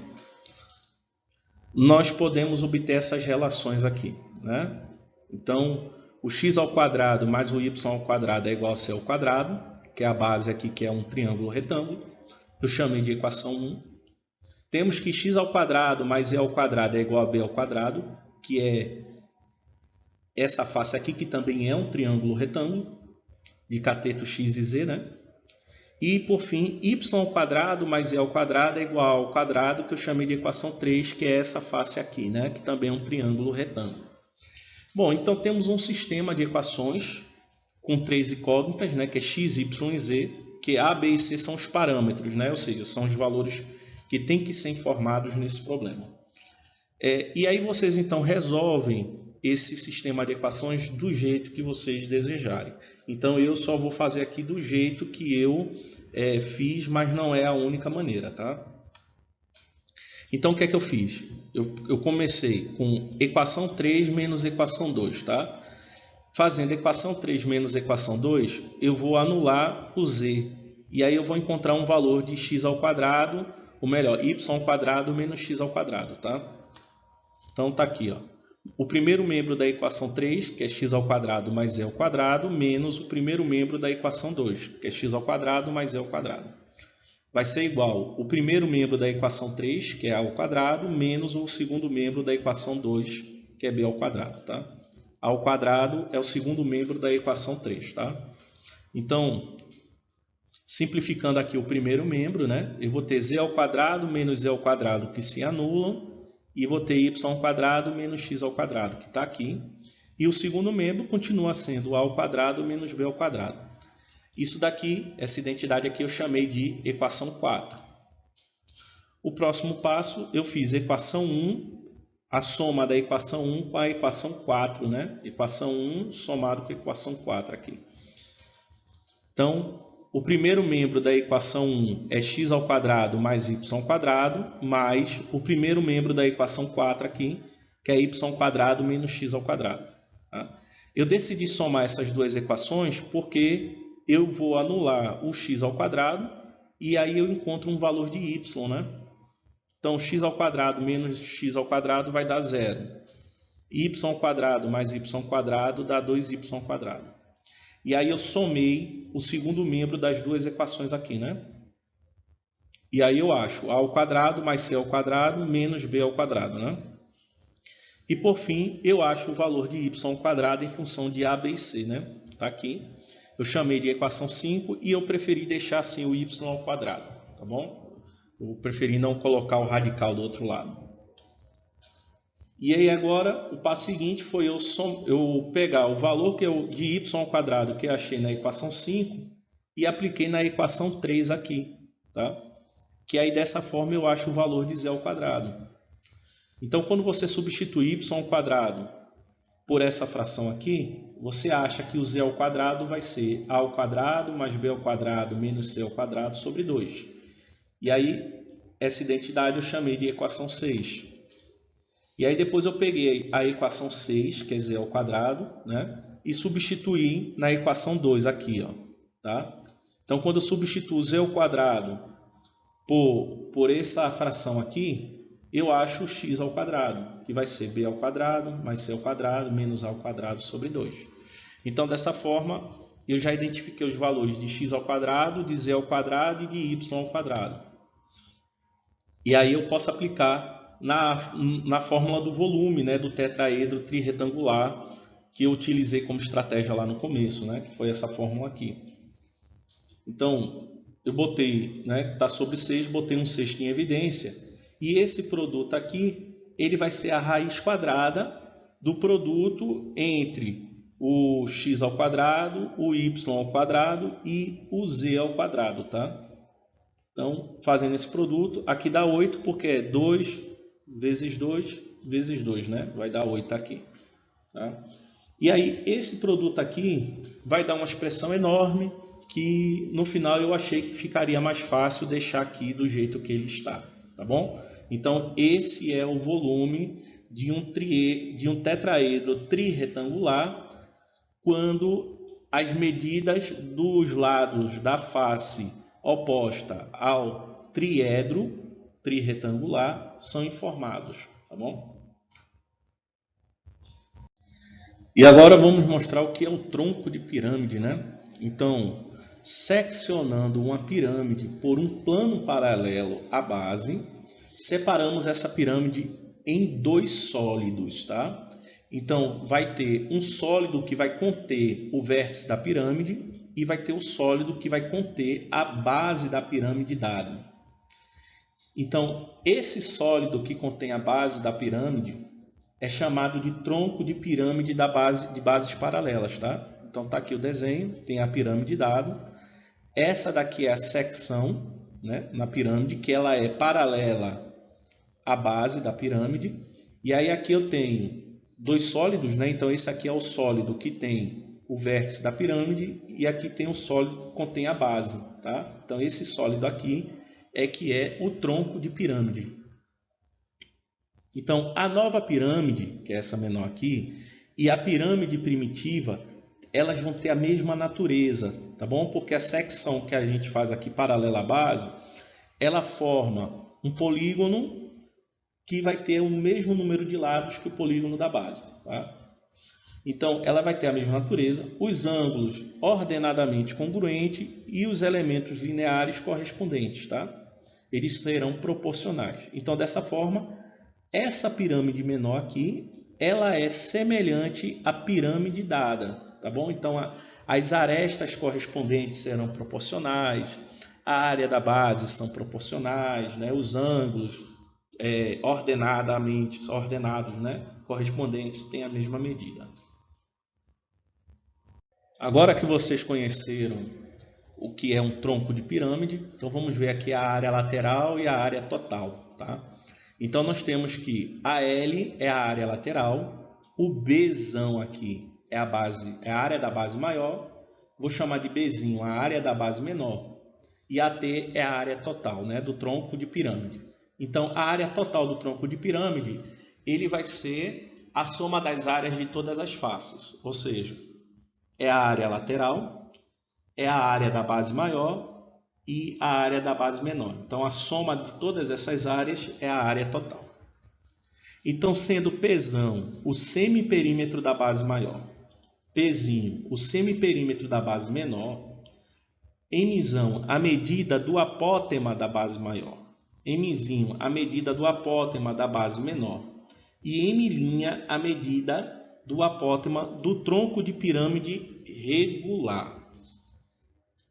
nós podemos obter essas relações aqui, né? Então, o x ao quadrado mais o y ao quadrado é igual a c ao quadrado, que é a base aqui, que é um triângulo retângulo. Eu chamei de equação 1. Temos que x ao quadrado mais e ao quadrado é igual a b ao quadrado, que é essa face aqui, que também é um triângulo retângulo, de cateto x e z, né? E, por fim, y² mais e² é igual ao quadrado, que eu chamei de equação 3, que é essa face aqui, né? Que também é um triângulo retângulo. Bom, então temos um sistema de equações com 3 incógnitas, né? Que é x, y e z, que a, b e c são os parâmetros, né? Ou seja, são os valores que têm que ser informados nesse problema. E aí vocês, então, resolvem esse sistema de equações do jeito que vocês desejarem. Então, eu só vou fazer aqui do jeito que eu fiz, mas não é a única maneira, tá? Então, o que é que eu fiz? Eu comecei com equação 3 menos equação 2, tá? Fazendo equação 3 menos equação 2, eu vou anular o z. E aí eu vou encontrar um valor de x², ou melhor, y² menos x², tá? Então, está aqui, ó. O primeiro membro da equação 3, que é x² mais e², menos o primeiro membro da equação 2, que é x² mais e². Vai ser igual o primeiro membro da equação 3, que é a², menos o segundo membro da equação 2, que é b², tá? a² é o segundo membro da equação 3, tá? Então, simplificando aqui o primeiro membro, né? Eu vou ter z² menos e², que se anulam, e vou ter y² menos x², que está aqui. E o segundo membro continua sendo a² menos b². Isso daqui, essa identidade aqui eu chamei de equação 4. O próximo passo, eu fiz equação 1, a soma da equação 1 com a equação 4, né? Equação 1 somado com a equação 4 aqui. Então, o primeiro membro da equação 1 é x² mais y², mais o primeiro membro da equação 4 aqui, que é y² menos x². Tá? Eu decidi somar essas duas equações porque eu vou anular o x² e aí eu encontro um valor de y, né? Então, x² menos x² vai dar 0. y² mais y² dá 2y². E aí eu somei o segundo membro das duas equações aqui, né? E aí eu acho a² mais c² menos b², né? E por fim, eu acho o valor de y² em função de a, b e c, né? Tá aqui. Eu chamei de equação 5 e eu preferi deixar assim o y², tá bom? Eu preferi não colocar o radical do outro lado. E aí agora, o passo seguinte foi eu pegar o valor de y² que eu achei na equação 5 e apliquei na equação 3 aqui, tá? Que aí dessa forma eu acho o valor de z². Então, quando você substitui y² por essa fração aqui, você acha que o z² vai ser a² mais b² menos c² sobre 2. E aí, essa identidade eu chamei de equação 6. E aí depois eu peguei a equação 6, que é z², né? E substituí na equação 2 aqui, ó, tá? Então, quando eu substituo z² por essa fração aqui, eu acho o x², que vai ser b² mais c² menos a² sobre 2. Então, dessa forma, eu já identifiquei os valores de x², de z² e de y². E aí eu posso aplicar na fórmula do volume, né, do tetraedro trirretangular, que eu utilizei como estratégia lá no começo, né, que foi essa fórmula aqui. Então, eu botei, né, está sobre 6, botei um sexto em evidência, e esse produto aqui, ele vai ser a raiz quadrada do produto entre o x², o y² e o z², tá? Então, fazendo esse produto, aqui dá 8, porque é 2 vezes 2 vezes 2, né? Vai dar 8 aqui. Tá? E aí, esse produto aqui vai dar uma expressão enorme que no final eu achei que ficaria mais fácil deixar aqui do jeito que ele está. Tá bom? Então, esse é o volume de um tetraedro trirretangular quando as medidas dos lados da face oposta ao triedro trirretangular são informados, tá bom? E agora vamos mostrar o que é o tronco de pirâmide, né? Então, seccionando uma pirâmide por um plano paralelo à base, separamos essa pirâmide em dois sólidos, tá? Então, vai ter um sólido que vai conter o vértice da pirâmide e vai ter o sólido que vai conter a base da pirâmide dada. Então, esse sólido que contém a base da pirâmide é chamado de tronco de pirâmide de bases paralelas, tá? Então, está aqui o desenho, tem a pirâmide dada. Essa daqui é a secção, né, na pirâmide, que ela é paralela à base da pirâmide. E aí aqui eu tenho dois sólidos, né? Então esse aqui é o sólido que tem o vértice da pirâmide e aqui tem o sólido que contém a base, tá? Então esse sólido aqui é que é o tronco de pirâmide. Então a nova pirâmide, que é essa menor aqui, e a pirâmide primitiva, elas vão ter a mesma natureza, tá bom? Porque a secção que a gente faz aqui paralela à base, ela forma um polígono que vai ter o mesmo número de lados que o polígono da base, tá? Então, ela vai ter a mesma natureza, os ângulos ordenadamente congruentes e os elementos lineares correspondentes, tá? Eles serão proporcionais. Então, dessa forma, essa pirâmide menor aqui, ela é semelhante à pirâmide dada, tá bom? Então, as arestas correspondentes serão proporcionais, a área da base são proporcionais, né? Os ângulos ordenados, né, correspondentes têm a mesma medida. Agora que vocês conheceram o que é um tronco de pirâmide, então vamos ver aqui a área lateral e a área total, tá? Então nós temos que a L é a área lateral, o Bzão aqui é a área da base maior, vou chamar de Bzinho a área da base menor, e a T é a área total, né, do tronco de pirâmide. Então, a área total do tronco de pirâmide, ele vai ser a soma das áreas de todas as faces. Ou seja, é a área lateral, é a área da base maior e a área da base menor. Então, a soma de todas essas áreas é a área total. Então, sendo Pzão o semiperímetro da base maior, Pzinho o semiperímetro da base menor, Mzão a medida do apótema da base maior, Mzinho a medida do apótema da base menor e M' a medida do apótema do tronco de pirâmide regular.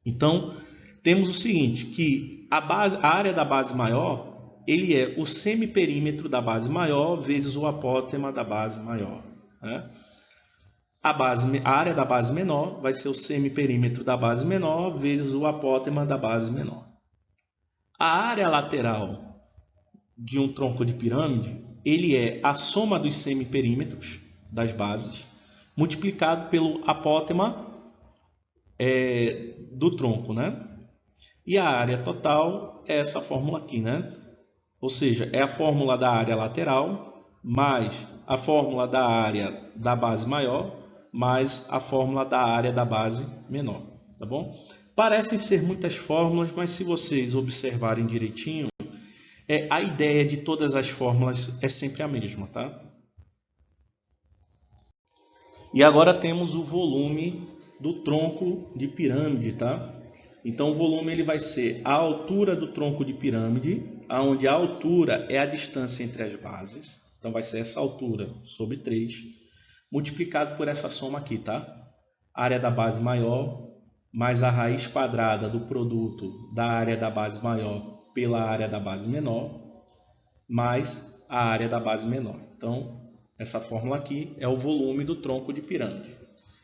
Então, temos o seguinte, que a área da base maior, ele é o semiperímetro da base maior vezes o apótema da base maior, né? A área da base menor vai ser o semiperímetro da base menor vezes o apótema da base menor. A área lateral de um tronco de pirâmide, ele é a soma dos semiperímetros das bases multiplicado pelo apótema do tronco, né? E a área total é essa fórmula aqui, né? Ou seja, é a fórmula da área lateral mais a fórmula da área da base maior mais a fórmula da área da base menor, tá bom? Parecem ser muitas fórmulas, mas se vocês observarem direitinho, a ideia de todas as fórmulas é sempre a mesma, tá? E agora temos o volume do tronco de pirâmide, tá? Então o volume ele vai ser a altura do tronco de pirâmide, onde a altura é a distância entre as bases. Então vai ser essa altura sobre 3, multiplicado por essa soma aqui, tá? Área da base maior mais a raiz quadrada do produto da área da base maior pela área da base menor, mais a área da base menor. Então, essa fórmula aqui é o volume do tronco de pirâmide.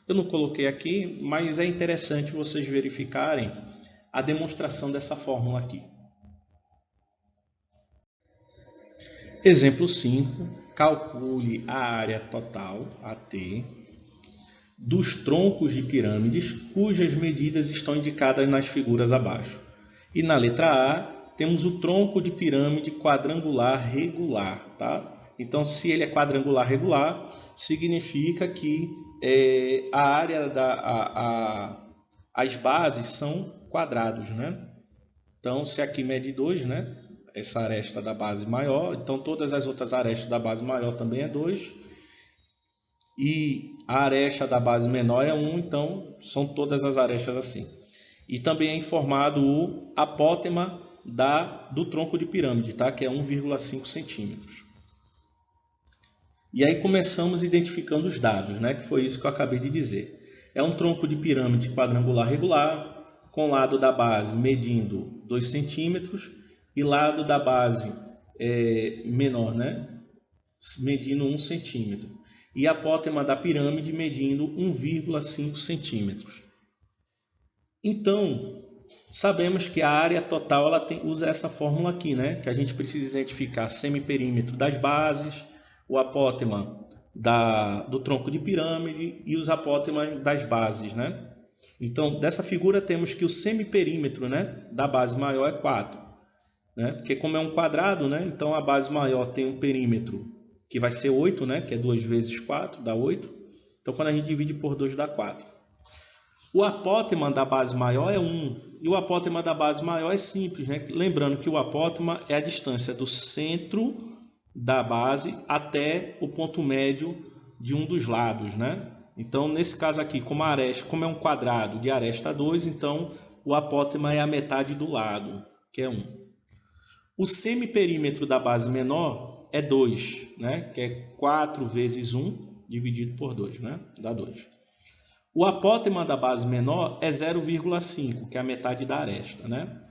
Eu não coloquei aqui, mas é interessante vocês verificarem a demonstração dessa fórmula aqui. Exemplo 5. Calcule a área total, AT, dos troncos de pirâmides cujas medidas estão indicadas nas figuras abaixo. E na letra A, temos o tronco de pirâmide quadrangular regular, tá? Então, se ele é quadrangular regular, significa que a área as bases são quadrados, né? Então, se aqui mede 2, né? Essa aresta da base maior, então todas as outras arestas da base maior também é 2. E a aresta da base menor é 1, então são todas as arestas assim. E também é informado o apótema do tronco de pirâmide, tá? Que é 1,5 centímetros. E aí começamos identificando os dados, né? Que foi isso que eu acabei de dizer. É um tronco de pirâmide quadrangular regular, com lado da base medindo 2 centímetros e lado da base menor, né? Medindo 1 centímetro. E a apótema da pirâmide medindo 1,5 centímetros. Então, sabemos que a área total ela usa essa fórmula aqui, né? Que a gente precisa identificar semiperímetro das bases, o apótema do tronco de pirâmide e os apótemas das bases, né? Então, dessa figura temos que o semiperímetro, né, da base maior é 4. Né? Porque como é um quadrado, né, então a base maior tem um perímetro que vai ser 8, né, que é 2 vezes 4, dá 8. Então, quando a gente divide por 2, dá 4. O apótema da base maior é 1. E o apótema da base maior é simples, né? Lembrando que o apótema é a distância do centro da base até o ponto médio de um dos lados, né? Então, nesse caso aqui, como é um quadrado de aresta 2, então o apótema é a metade do lado, que é 1. O semiperímetro da base menor é 2, né? Que é 4 vezes 1 dividido por 2, né? Dá 2. O apótema da base menor é 0,5, que é a metade da aresta, né?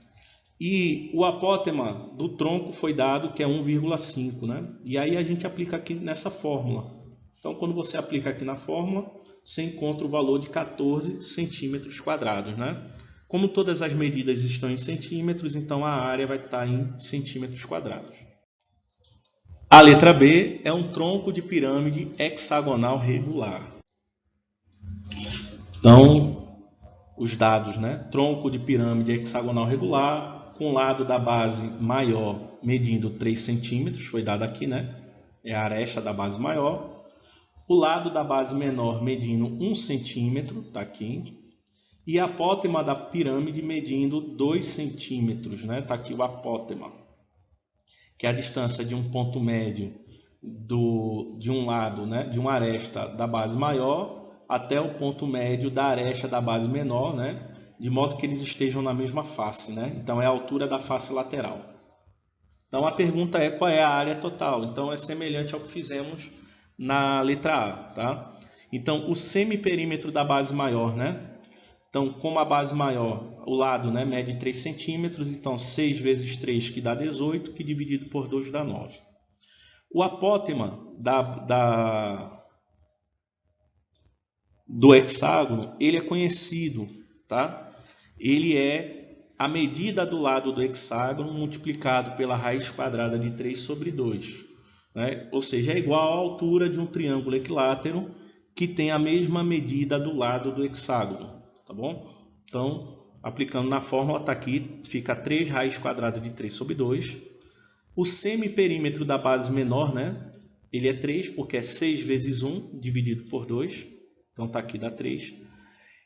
E o apótema do tronco foi dado que é 1,5, né? E aí a gente aplica aqui nessa fórmula. Então, quando você aplica aqui na fórmula, você encontra o valor de 14 centímetros quadrados, né? Como todas as medidas estão em centímetros, então a área vai estar em centímetros quadrados. A letra B é um tronco de pirâmide hexagonal regular. Então, os dados, né? Tronco de pirâmide hexagonal regular, com o lado da base maior medindo 3 centímetros, foi dado aqui, né? É a aresta da base maior. O lado da base menor medindo 1 centímetro, está aqui. E a apótema da pirâmide medindo 2 centímetros, né? Está aqui o apótema, que é a distância de um ponto médio de um lado, né? De uma aresta da base maior até o ponto médio da aresta da base menor, né? De modo que eles estejam na mesma face, né? Então é a altura da face lateral. Então a pergunta é qual é a área total? Então é semelhante ao que fizemos na letra A, tá? Então o semiperímetro da base maior, né? Então, como a base maior, o lado, né, mede 3 centímetros, então 6 vezes 3 que dá 18, que dividido por 2 dá 9. O apótema do hexágono, ele é conhecido, tá? Ele é a medida do lado do hexágono multiplicado pela raiz quadrada de 3 sobre 2. Né? Ou seja, é igual à altura de um triângulo equilátero que tem a mesma medida do lado do hexágono. Tá bom? Então, aplicando na fórmula, está aqui, fica 3 raiz quadrada de 3 sobre 2. O semiperímetro da base menor, né? Ele é 3, porque é 6 vezes 1 dividido por 2. Então, está aqui, dá 3.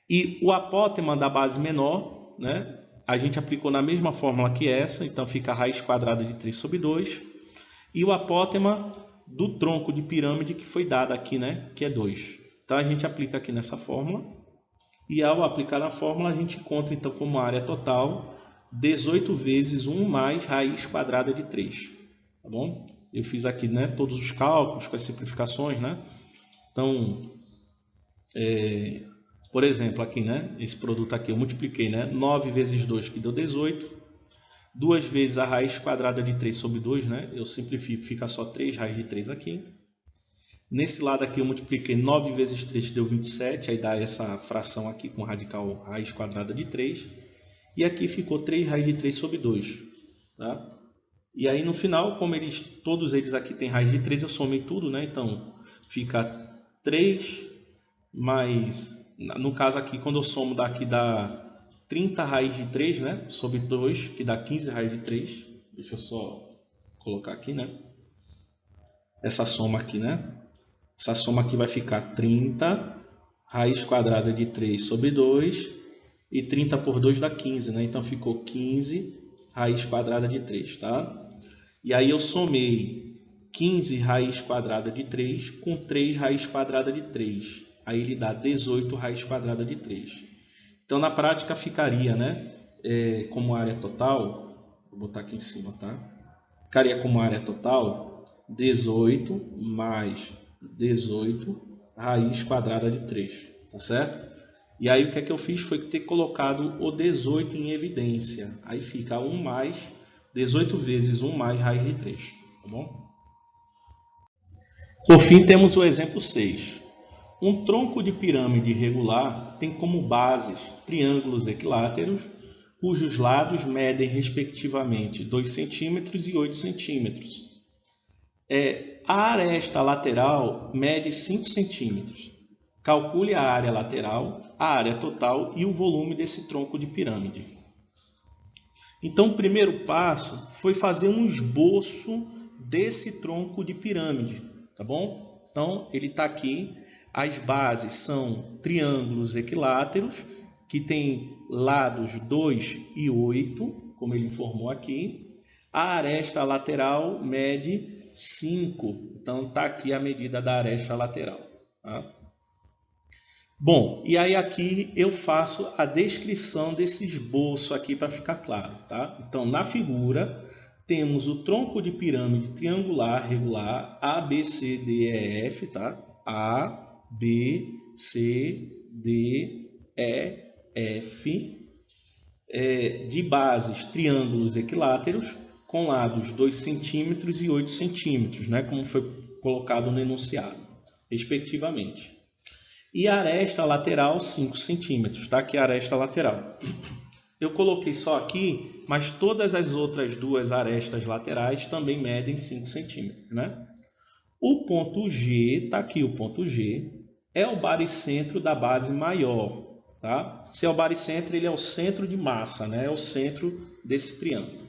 E o apótema da base menor, né? A gente aplicou na mesma fórmula que essa, então fica a raiz quadrada de 3 sobre 2. E o apótema do tronco de pirâmide que foi dado aqui, né? Que é 2. Então, a gente aplica aqui nessa fórmula. E ao aplicar na fórmula, a gente encontra então como área total 18 vezes 1 mais raiz quadrada de 3. Tá bom? Eu fiz aqui, né, todos os cálculos com as simplificações, né? Então, por exemplo, aqui, né, esse produto aqui eu multipliquei, né, 9 vezes 2 que deu 18. 2 vezes a raiz quadrada de 3 sobre 2, né? Eu simplifico, fica só 3 raiz de 3 aqui. Nesse lado aqui eu multipliquei 9 vezes 3, que deu 27, aí dá essa fração aqui com radical raiz quadrada de 3. E aqui ficou 3 raiz de 3 sobre 2. Tá? E aí no final, como todos eles aqui têm raiz de 3, eu somei tudo, né? Então fica 3 mais... No caso aqui, quando eu somo daqui dá 30 raiz de 3, né? Sobre 2, que dá 15 raiz de 3. Deixa eu só colocar aqui, né? Essa soma aqui, né? Essa soma aqui vai ficar 30 raiz quadrada de 3 sobre 2 e 30 por 2 dá 15, né? Então ficou 15 raiz quadrada de 3, tá? E aí eu somei 15 raiz quadrada de 3 com 3 raiz quadrada de 3. Aí ele dá 18 raiz quadrada de 3. Então na prática ficaria, né? Como área total, vou botar aqui em cima, tá? Ficaria como área total 18 mais 18 raiz quadrada de 3, tá certo? E aí o que é que eu fiz foi ter colocado o 18 em evidência. Aí fica 1 mais 18 vezes 1 mais raiz de 3, tá bom? Por fim, temos o exemplo 6. Um tronco de pirâmide irregular tem como bases triângulos equiláteros, cujos lados medem respectivamente 2 centímetros e 8 centímetros. A aresta lateral mede 5 centímetros. Calcule a área lateral, a área total e o volume desse tronco de pirâmide. Então, o primeiro passo foi fazer um esboço desse tronco de pirâmide, tá bom? Então, ele está aqui. As bases são triângulos equiláteros, que têm lados 2 e 8, como ele informou aqui. A aresta lateral mede 5, então está aqui a medida da aresta lateral. Tá? Bom, e aí aqui eu faço a descrição desse esboço aqui para ficar claro. Tá? Então, na figura, temos o tronco de pirâmide triangular regular A, B, C, D, E, F, tá? A, B, C, D, E, F, de bases triângulos equiláteros com lados 2 centímetros e 8 centímetros, né, como foi colocado no enunciado, respectivamente. E a aresta lateral 5 centímetros, tá? Aqui a aresta lateral. Eu coloquei só aqui, mas todas as outras duas arestas laterais também medem 5 centímetros, né? O ponto G, está aqui o ponto G, é o baricentro da base maior. Tá? Se é o baricentro, ele é o centro de massa, né? É o centro desse triângulo.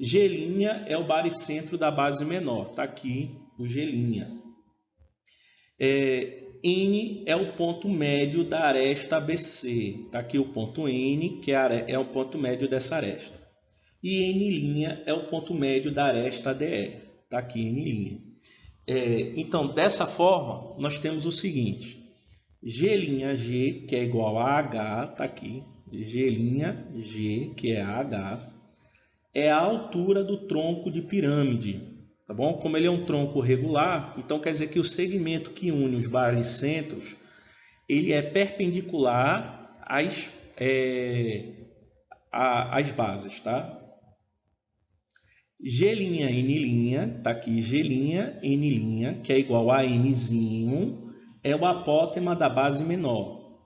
G' é o baricentro da base menor. Está aqui o G'. N é o ponto médio da aresta ABC. Está aqui o ponto N, que é o ponto médio dessa aresta. E N' é o ponto médio da aresta DE. Está aqui N'. Então, dessa forma, nós temos o seguinte. G', que é igual a H, está aqui. G', que é H, é a altura do tronco de pirâmide. Tá bom? Como ele é um tronco regular, então quer dizer que o segmento que une os baricentros, ele é perpendicular às bases, tá? G', N', tá aqui G', N', que é igual a Nzinho, é o apótema da base menor.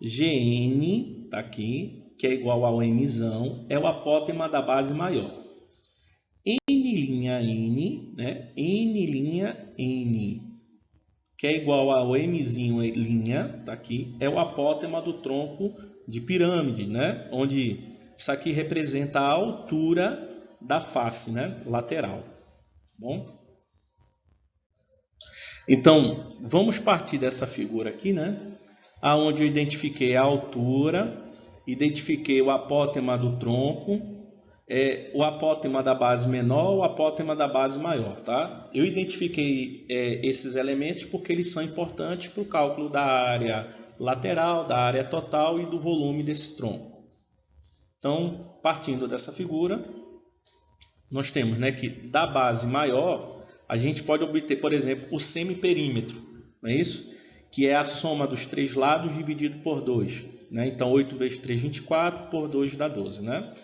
Gn, tá aqui, que é igual ao Mzão, é o apótema da base maior. N', né? N', que é igual ao Mzinho linha, tá aqui, é o apótema do tronco de pirâmide, né? Onde isso aqui representa a altura da face, né? Lateral. Bom? Então, vamos partir dessa figura aqui, né? Aonde eu identifiquei a altura, identifiquei o apótema do tronco, o apótema da base menor, o apótema da base maior, tá? Eu identifiquei esses elementos porque eles são importantes para o cálculo da área lateral, da área total e do volume desse tronco. Então, partindo dessa figura, nós temos, né, que da base maior, a gente pode obter, por exemplo, o semiperímetro, não é isso? Que é a soma dos três lados dividido por 2. Né? Então, 8 vezes 3, 24, por 2 dá 12. Né?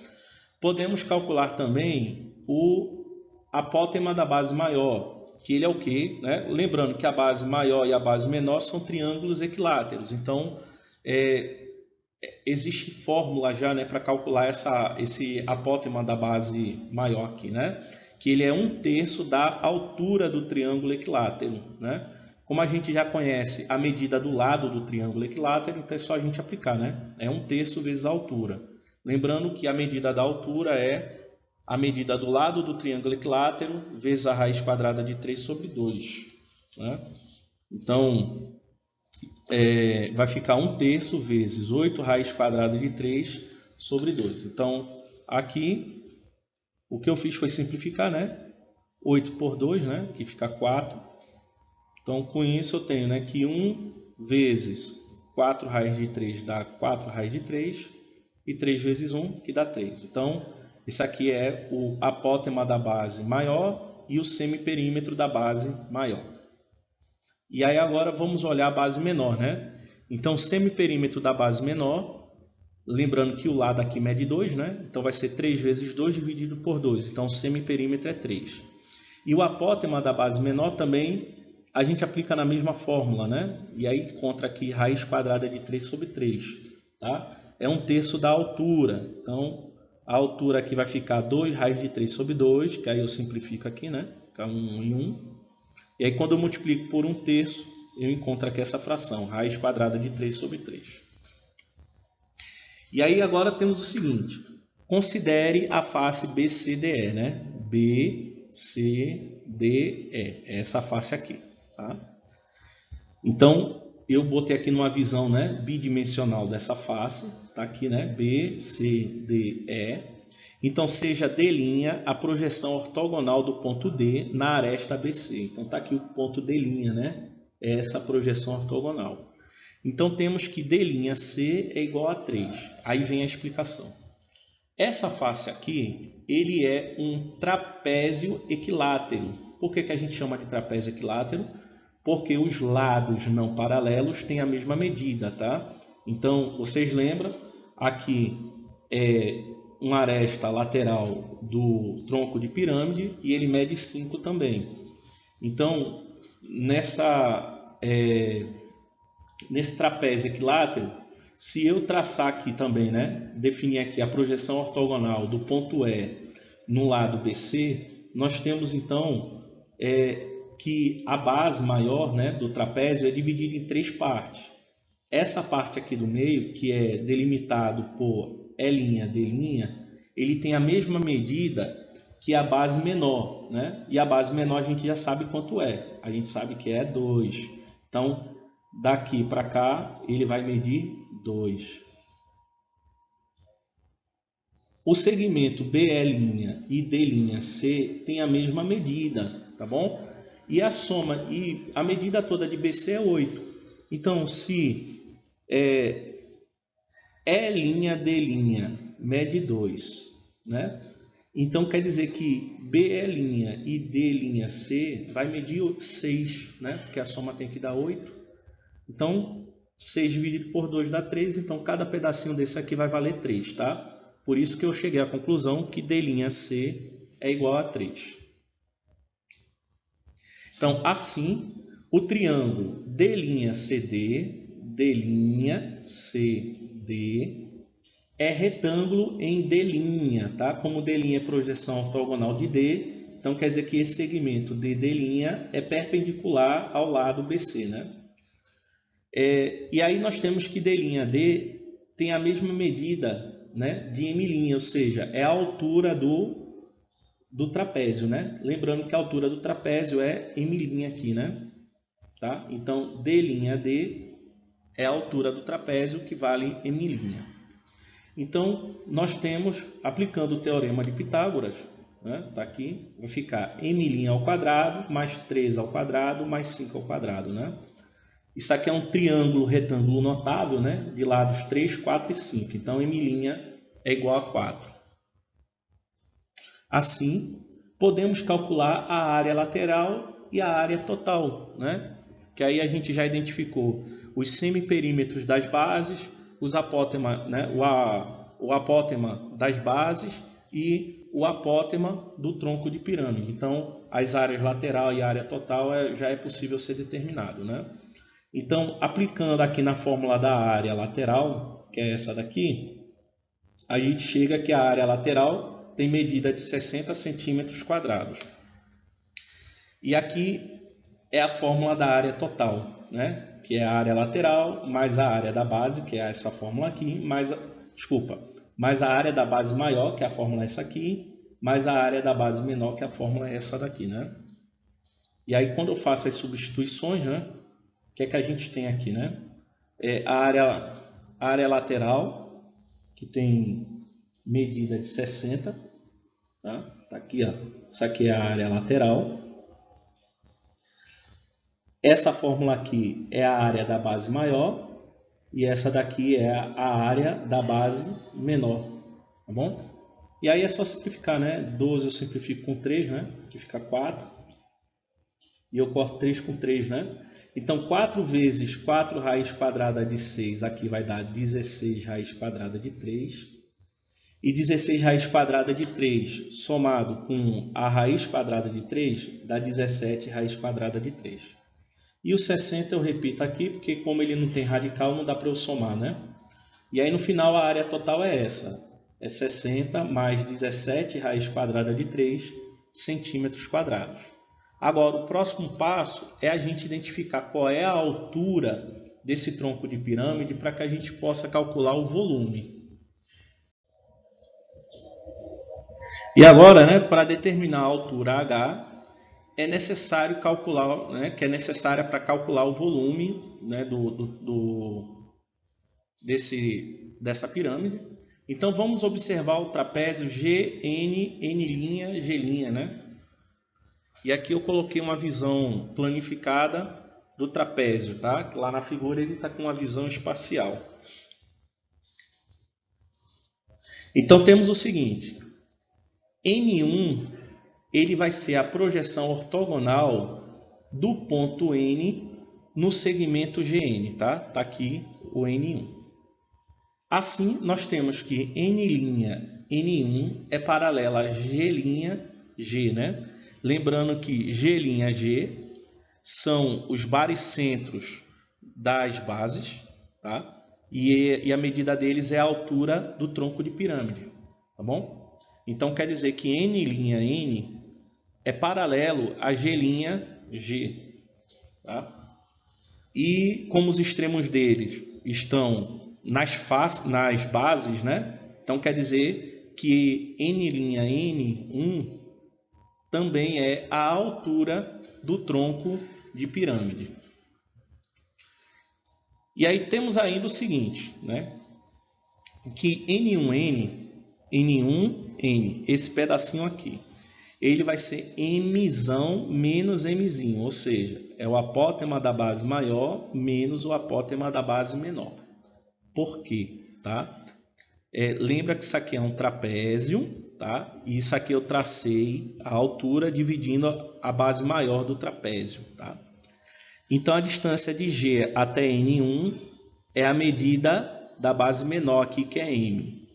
Podemos calcular também o apótema da base maior, que ele é o quê? Né? Lembrando que a base maior e a base menor são triângulos equiláteros. Então, existe fórmula já, né, para calcular esse apótema da base maior aqui, né? Que ele é 1/3 da altura do triângulo equilátero. Né? Como a gente já conhece a medida do lado do triângulo equilátero, então é só a gente aplicar, né? É 1/3 vezes a altura. Lembrando que a medida da altura é a medida do lado do triângulo equilátero vezes a raiz quadrada de 3 sobre 2. Né? Então, vai ficar 1/3 vezes 8 raiz quadrada de 3 sobre 2. Então, aqui, o que eu fiz foi simplificar, né? 8 por 2, né? Que fica 4. Então, com isso, eu tenho, né, que 1 vezes 4 raiz de 3 dá 4 raiz de 3. E 3 vezes 1, que dá 3. Então, esse aqui é o apótema da base maior e o semiperímetro da base maior. E aí agora vamos olhar a base menor, né? Então, semiperímetro da base menor, lembrando que o lado aqui mede 2, né? Então vai ser 3 vezes 2 dividido por 2. Então, o semiperímetro é 3. E o apótema da base menor também a gente aplica na mesma fórmula, né? E aí encontra aqui raiz quadrada de 3 sobre 3, tá? É 1/3 da altura. Então, a altura aqui vai ficar 2 raiz de 3 sobre 2, que aí eu simplifico aqui, né? Fica 1 e 1. E aí quando eu multiplico por 1/3, eu encontro aqui essa fração, raiz quadrada de 3 sobre 3. E aí agora temos o seguinte, considere a face BCDE, né? BCDE, é essa face aqui, tá? Então, eu botei aqui numa visão, né, bidimensional dessa face, tá aqui, né, BCDE. Então, seja D' a projeção ortogonal do ponto D na aresta BC. Então, tá aqui o ponto D', né? É essa projeção ortogonal. Então, temos que D'C é igual a 3. Aí vem a explicação. Essa face aqui, ele é um trapézio equilátero. Por que a gente chama de trapézio equilátero? Porque os lados não paralelos têm a mesma medida, tá? Então, vocês lembram? Aqui é uma aresta lateral do tronco de pirâmide e ele mede 5 também. Então, nesse trapézio equilátero, se eu traçar aqui também, né, definir aqui a projeção ortogonal do ponto E no lado BC, nós temos então que a base maior, né, do trapézio é dividida em 3 partes. Essa parte aqui do meio, que é delimitado por E', D', ele tem a mesma medida que a base menor, né? E a base menor a gente já sabe quanto é. A gente sabe que é 2. Então, daqui para cá, ele vai medir 2. O segmento BE' e D'C tem a mesma medida, tá bom? E a soma, e a medida toda de BC é 8. Então, se E', D' mede 2, né? Então, quer dizer que BE' e D'C vai medir 6, né? Porque a soma tem que dar 8. Então, 6 dividido por 2 dá 3. Então, cada pedacinho desse aqui vai valer 3, tá? Por isso que eu cheguei à conclusão que D'C é igual a 3. Então, assim, o triângulo D'CD, D'CD é retângulo em D', tá? Como D' é projeção ortogonal de D, então quer dizer que esse segmento de D' é perpendicular ao lado BC, né? E aí nós temos que D'D tem a mesma medida, né, de M', ou seja, é a altura do trapézio, né? Lembrando que a altura do trapézio é M' aqui, né? Tá? Então, D'D é a altura do trapézio, que vale M'. Então, nós temos, aplicando o teorema de Pitágoras, né? Tá aqui, vai ficar M' ao quadrado, mais 3 ao quadrado, mais 5 ao quadrado, né? Isso aqui é um triângulo retângulo notável, né? De lados 3, 4 e 5. Então, M' é igual a 4. Assim, podemos calcular a área lateral e a área total, né? Que aí a gente já identificou os semiperímetros das bases, os apótema, né? o apótema das bases e o apótema do tronco de pirâmide. Então, as áreas lateral e a área total já é possível ser determinado, né? Então, aplicando aqui na fórmula da área lateral, que é essa daqui, a gente chega que a área lateral tem medida de 60 centímetros quadrados. E aqui é a fórmula da área total, né? Que é a área lateral mais a área da base, que é essa fórmula aqui, mais a área da base maior, que é a fórmula essa aqui, mais a área da base menor, que é a fórmula essa daqui, né? E aí, quando eu faço as substituições, né? O que é que a gente tem aqui, né? A área lateral, que tem medida de 60, tá? Tá aqui, ó. Essa aqui é a área lateral. Essa fórmula aqui é a área da base maior e essa daqui é a área da base menor, tá bom? E aí é só simplificar, né? 12 eu simplifico com 3, né? Que fica 4. E eu corto 3 com 3, né? Então, 4 vezes 4 raiz quadrada de 6, aqui vai dar 16 raiz quadrada de 3. E 16 raiz quadrada de 3, somado com a raiz quadrada de 3, dá 17 raiz quadrada de 3. E o 60 eu repito aqui, porque como ele não tem radical, não dá para eu somar, né? E aí no final a área total é essa. É 60 mais 17 raiz quadrada de 3 centímetros quadrados. Agora, o próximo passo é a gente identificar qual é a altura desse tronco de pirâmide para que a gente possa calcular o volume. E agora, né, para determinar a altura H, é necessário calcular, né, que é necessária para calcular o volume, né, dessa pirâmide. Então, vamos observar o trapézio GN, N', G', né? E aqui eu coloquei uma visão planificada do trapézio, tá? Lá na figura ele está com uma visão espacial. Então, temos o seguinte. N1, ele vai ser a projeção ortogonal do ponto N no segmento GN, tá? Tá aqui o N1. Assim, nós temos que N', N1 é paralela a G', G, né? Lembrando que G', G são os baricentros das bases, tá? E a medida deles é a altura do tronco de pirâmide, tá bom? Então, quer dizer que N', N é paralelo a G', G. Tá? E como os extremos deles estão nas bases, né? Então, quer dizer que N', N1 também é a altura do tronco de pirâmide. E aí temos ainda o seguinte, né? Que N1, N, esse pedacinho aqui, ele vai ser Mzão menos Mzinho, ou seja, é o apótema da base maior menos o apótema da base menor. Por quê? Tá? Lembra que isso aqui é um trapézio, tá? E isso aqui eu tracei a altura dividindo a base maior do trapézio, tá? Então a distância de G até N1 é a medida da base menor aqui, que é M.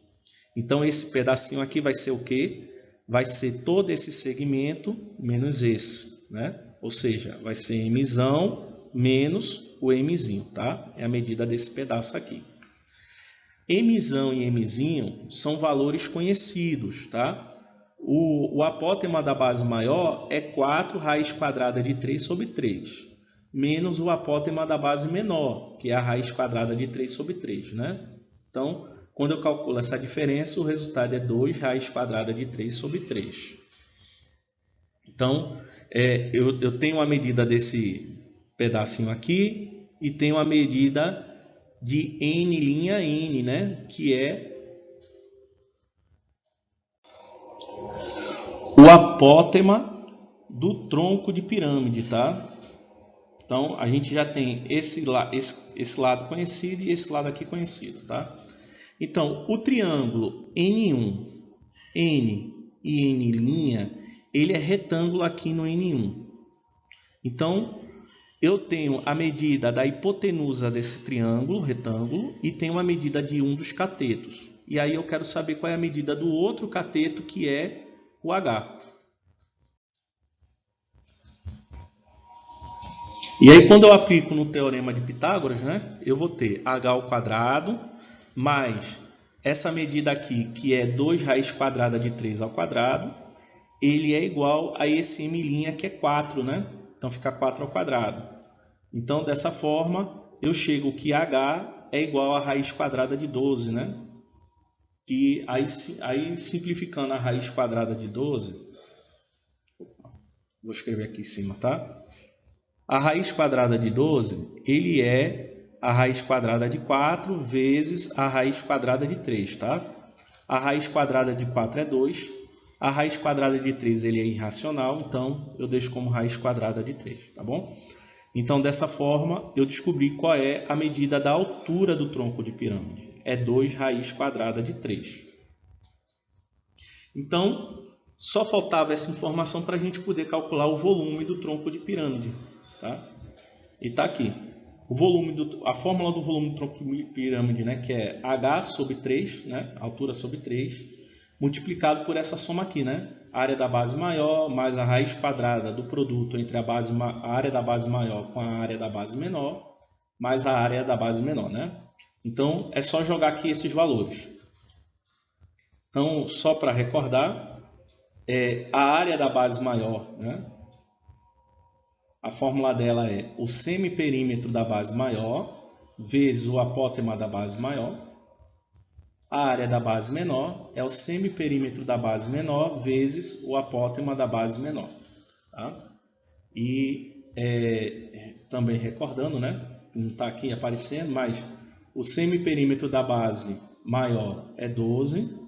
Então, esse pedacinho aqui vai ser o quê? Vai ser todo esse segmento menos esse, né? Ou seja, vai ser Mzão menos o Mzinho, tá? É a medida desse pedaço aqui. Mzão e Mzinho são valores conhecidos, tá? O apótema da base maior é 4 raiz quadrada de 3 sobre 3, menos o apótema da base menor, que é a raiz quadrada de 3 sobre 3, né? Então, quando eu calculo essa diferença, o resultado é 2 raiz quadrada de 3 sobre 3. Então, eu tenho uma medida desse pedacinho aqui e tenho a medida de N', né? Que é o apótema do tronco de pirâmide, tá? Então, a gente já tem esse lado conhecido e esse lado aqui conhecido, tá? Então, o triângulo N1, N e N', ele é retângulo aqui no N1. Então, eu tenho a medida da hipotenusa desse triângulo, retângulo, e tenho a medida de um dos catetos. E aí eu quero saber qual é a medida do outro cateto, que é o H. E aí, quando eu aplico no teorema de Pitágoras, né, eu vou ter H ao quadrado mais essa medida aqui, que é 2 raiz quadrada de 3 ao quadrado, ele é igual a esse M', que é 4, né? Então, fica 4 ao quadrado. Então, dessa forma, eu chego que H é igual a raiz quadrada de 12, né? Que aí simplificando a raiz quadrada de 12, vou escrever aqui em cima, tá? A raiz quadrada de 12, ele é a raiz quadrada de 4 vezes a raiz quadrada de 3, tá? A raiz quadrada de 4 é 2, a raiz quadrada de 3 ele é irracional, então eu deixo como raiz quadrada de 3, tá bom? Então, dessa forma, eu descobri qual é a medida da altura do tronco de pirâmide. É 2 raiz quadrada de 3. Então, só faltava essa informação para a gente poder calcular o volume do tronco de pirâmide, tá? E está aqui. A fórmula do volume do tronco de pirâmide, né, que é H sobre 3, né, altura sobre 3, multiplicado por essa soma aqui, né? A área da base maior mais a raiz quadrada do produto entre a área da base maior com a área da base menor, mais a área da base menor, né? Então, é só jogar aqui esses valores. Então, só para recordar, a área da base maior, né? A fórmula dela é o semiperímetro da base maior vezes o apótema da base maior. A área da base menor é o semiperímetro da base menor vezes o apótema da base menor. Tá? E também recordando, né? Não está aqui aparecendo, mas o semiperímetro da base maior é 12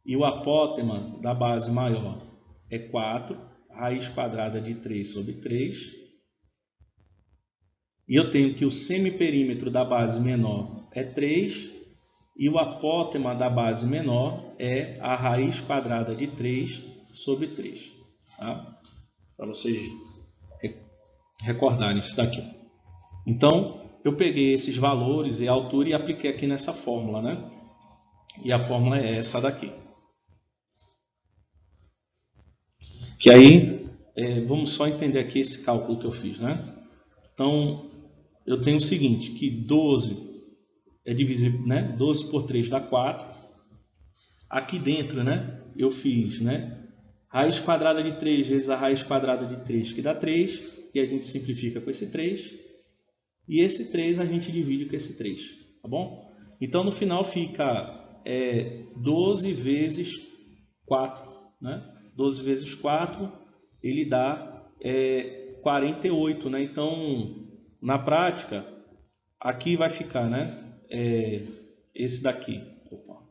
e o apótema da base maior é 4, raiz quadrada de 3 sobre 3. E eu tenho que o semiperímetro da base menor é 3 e o apótema da base menor é a raiz quadrada de 3 sobre 3. Tá? Para vocês recordarem isso daqui. Então, eu peguei esses valores e a altura e apliquei aqui nessa fórmula, né? E a fórmula é essa daqui. Que aí, vamos só entender aqui esse cálculo que eu fiz, né? Então, eu tenho o seguinte, que 12 é divisível, né? 12 por 3 dá 4. Aqui dentro, né? Eu fiz, né? Raiz quadrada de 3 vezes a raiz quadrada de 3, que dá 3. E a gente simplifica com esse 3. E esse 3 a gente divide com esse 3, tá bom? Então, no final fica 12 vezes 4, né? 12 vezes 4, ele dá 48, né? Então, na prática, aqui vai ficar, né? Esse daqui. Opa.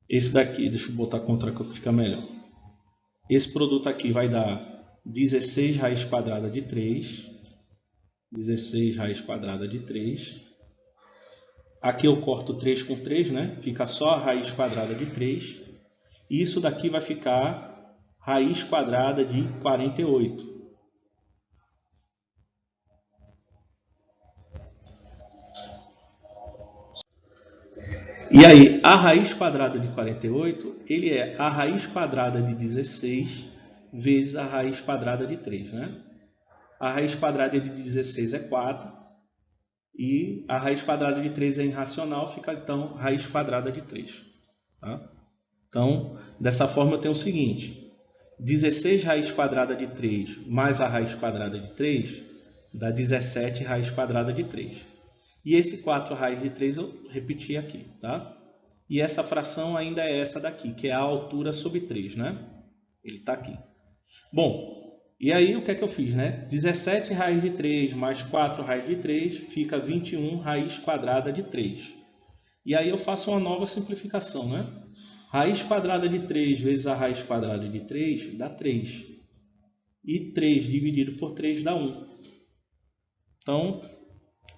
Esse daqui, deixa eu botar contra que fica melhor. Esse produto aqui vai dar 16 raiz quadrada de 3. 16 raiz quadrada de 3. Aqui eu corto 3 com 3, né? Fica só a raiz quadrada de 3. E isso daqui vai ficar raiz quadrada de 48. E aí, a raiz quadrada de 48, ele é a raiz quadrada de 16 vezes a raiz quadrada de 3, né? A raiz quadrada de 16 é 4 e a raiz quadrada de 3 é irracional, fica então raiz quadrada de 3. Tá? Então, dessa forma eu tenho o seguinte, 16 raiz quadrada de 3 mais a raiz quadrada de 3 dá 17 raiz quadrada de 3. E esse 4 raiz de 3 eu repeti aqui, tá? E essa fração ainda é essa daqui, que é a altura sobre 3, né? Ele está aqui. Bom, e aí o que é que eu fiz, né? 17 raiz de 3 mais 4 raiz de 3 fica 21 raiz quadrada de 3. E aí eu faço uma nova simplificação, né? Raiz quadrada de 3 vezes a raiz quadrada de 3 dá 3. E 3 dividido por 3 dá 1. Então,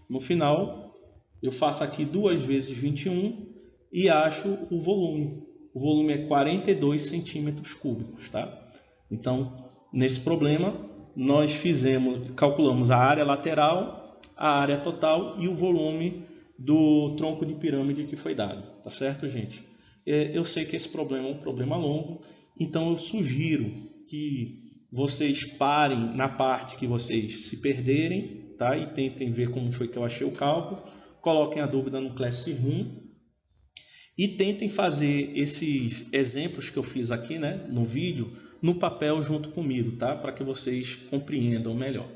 no final, eu faço aqui 2 vezes 21 e acho o volume. O volume é 42 centímetros cúbicos, tá? Então, nesse problema, nós calculamos a área lateral, a área total e o volume do tronco de pirâmide que foi dado. Tá certo, gente? Eu sei que esse problema é um problema longo, então eu sugiro que vocês parem na parte que vocês se perderem, tá? E tentem ver como foi que eu achei o cálculo, coloquem a dúvida no Classroom e tentem fazer esses exemplos que eu fiz aqui, né, no vídeo, no papel junto comigo, tá? Para que vocês compreendam melhor.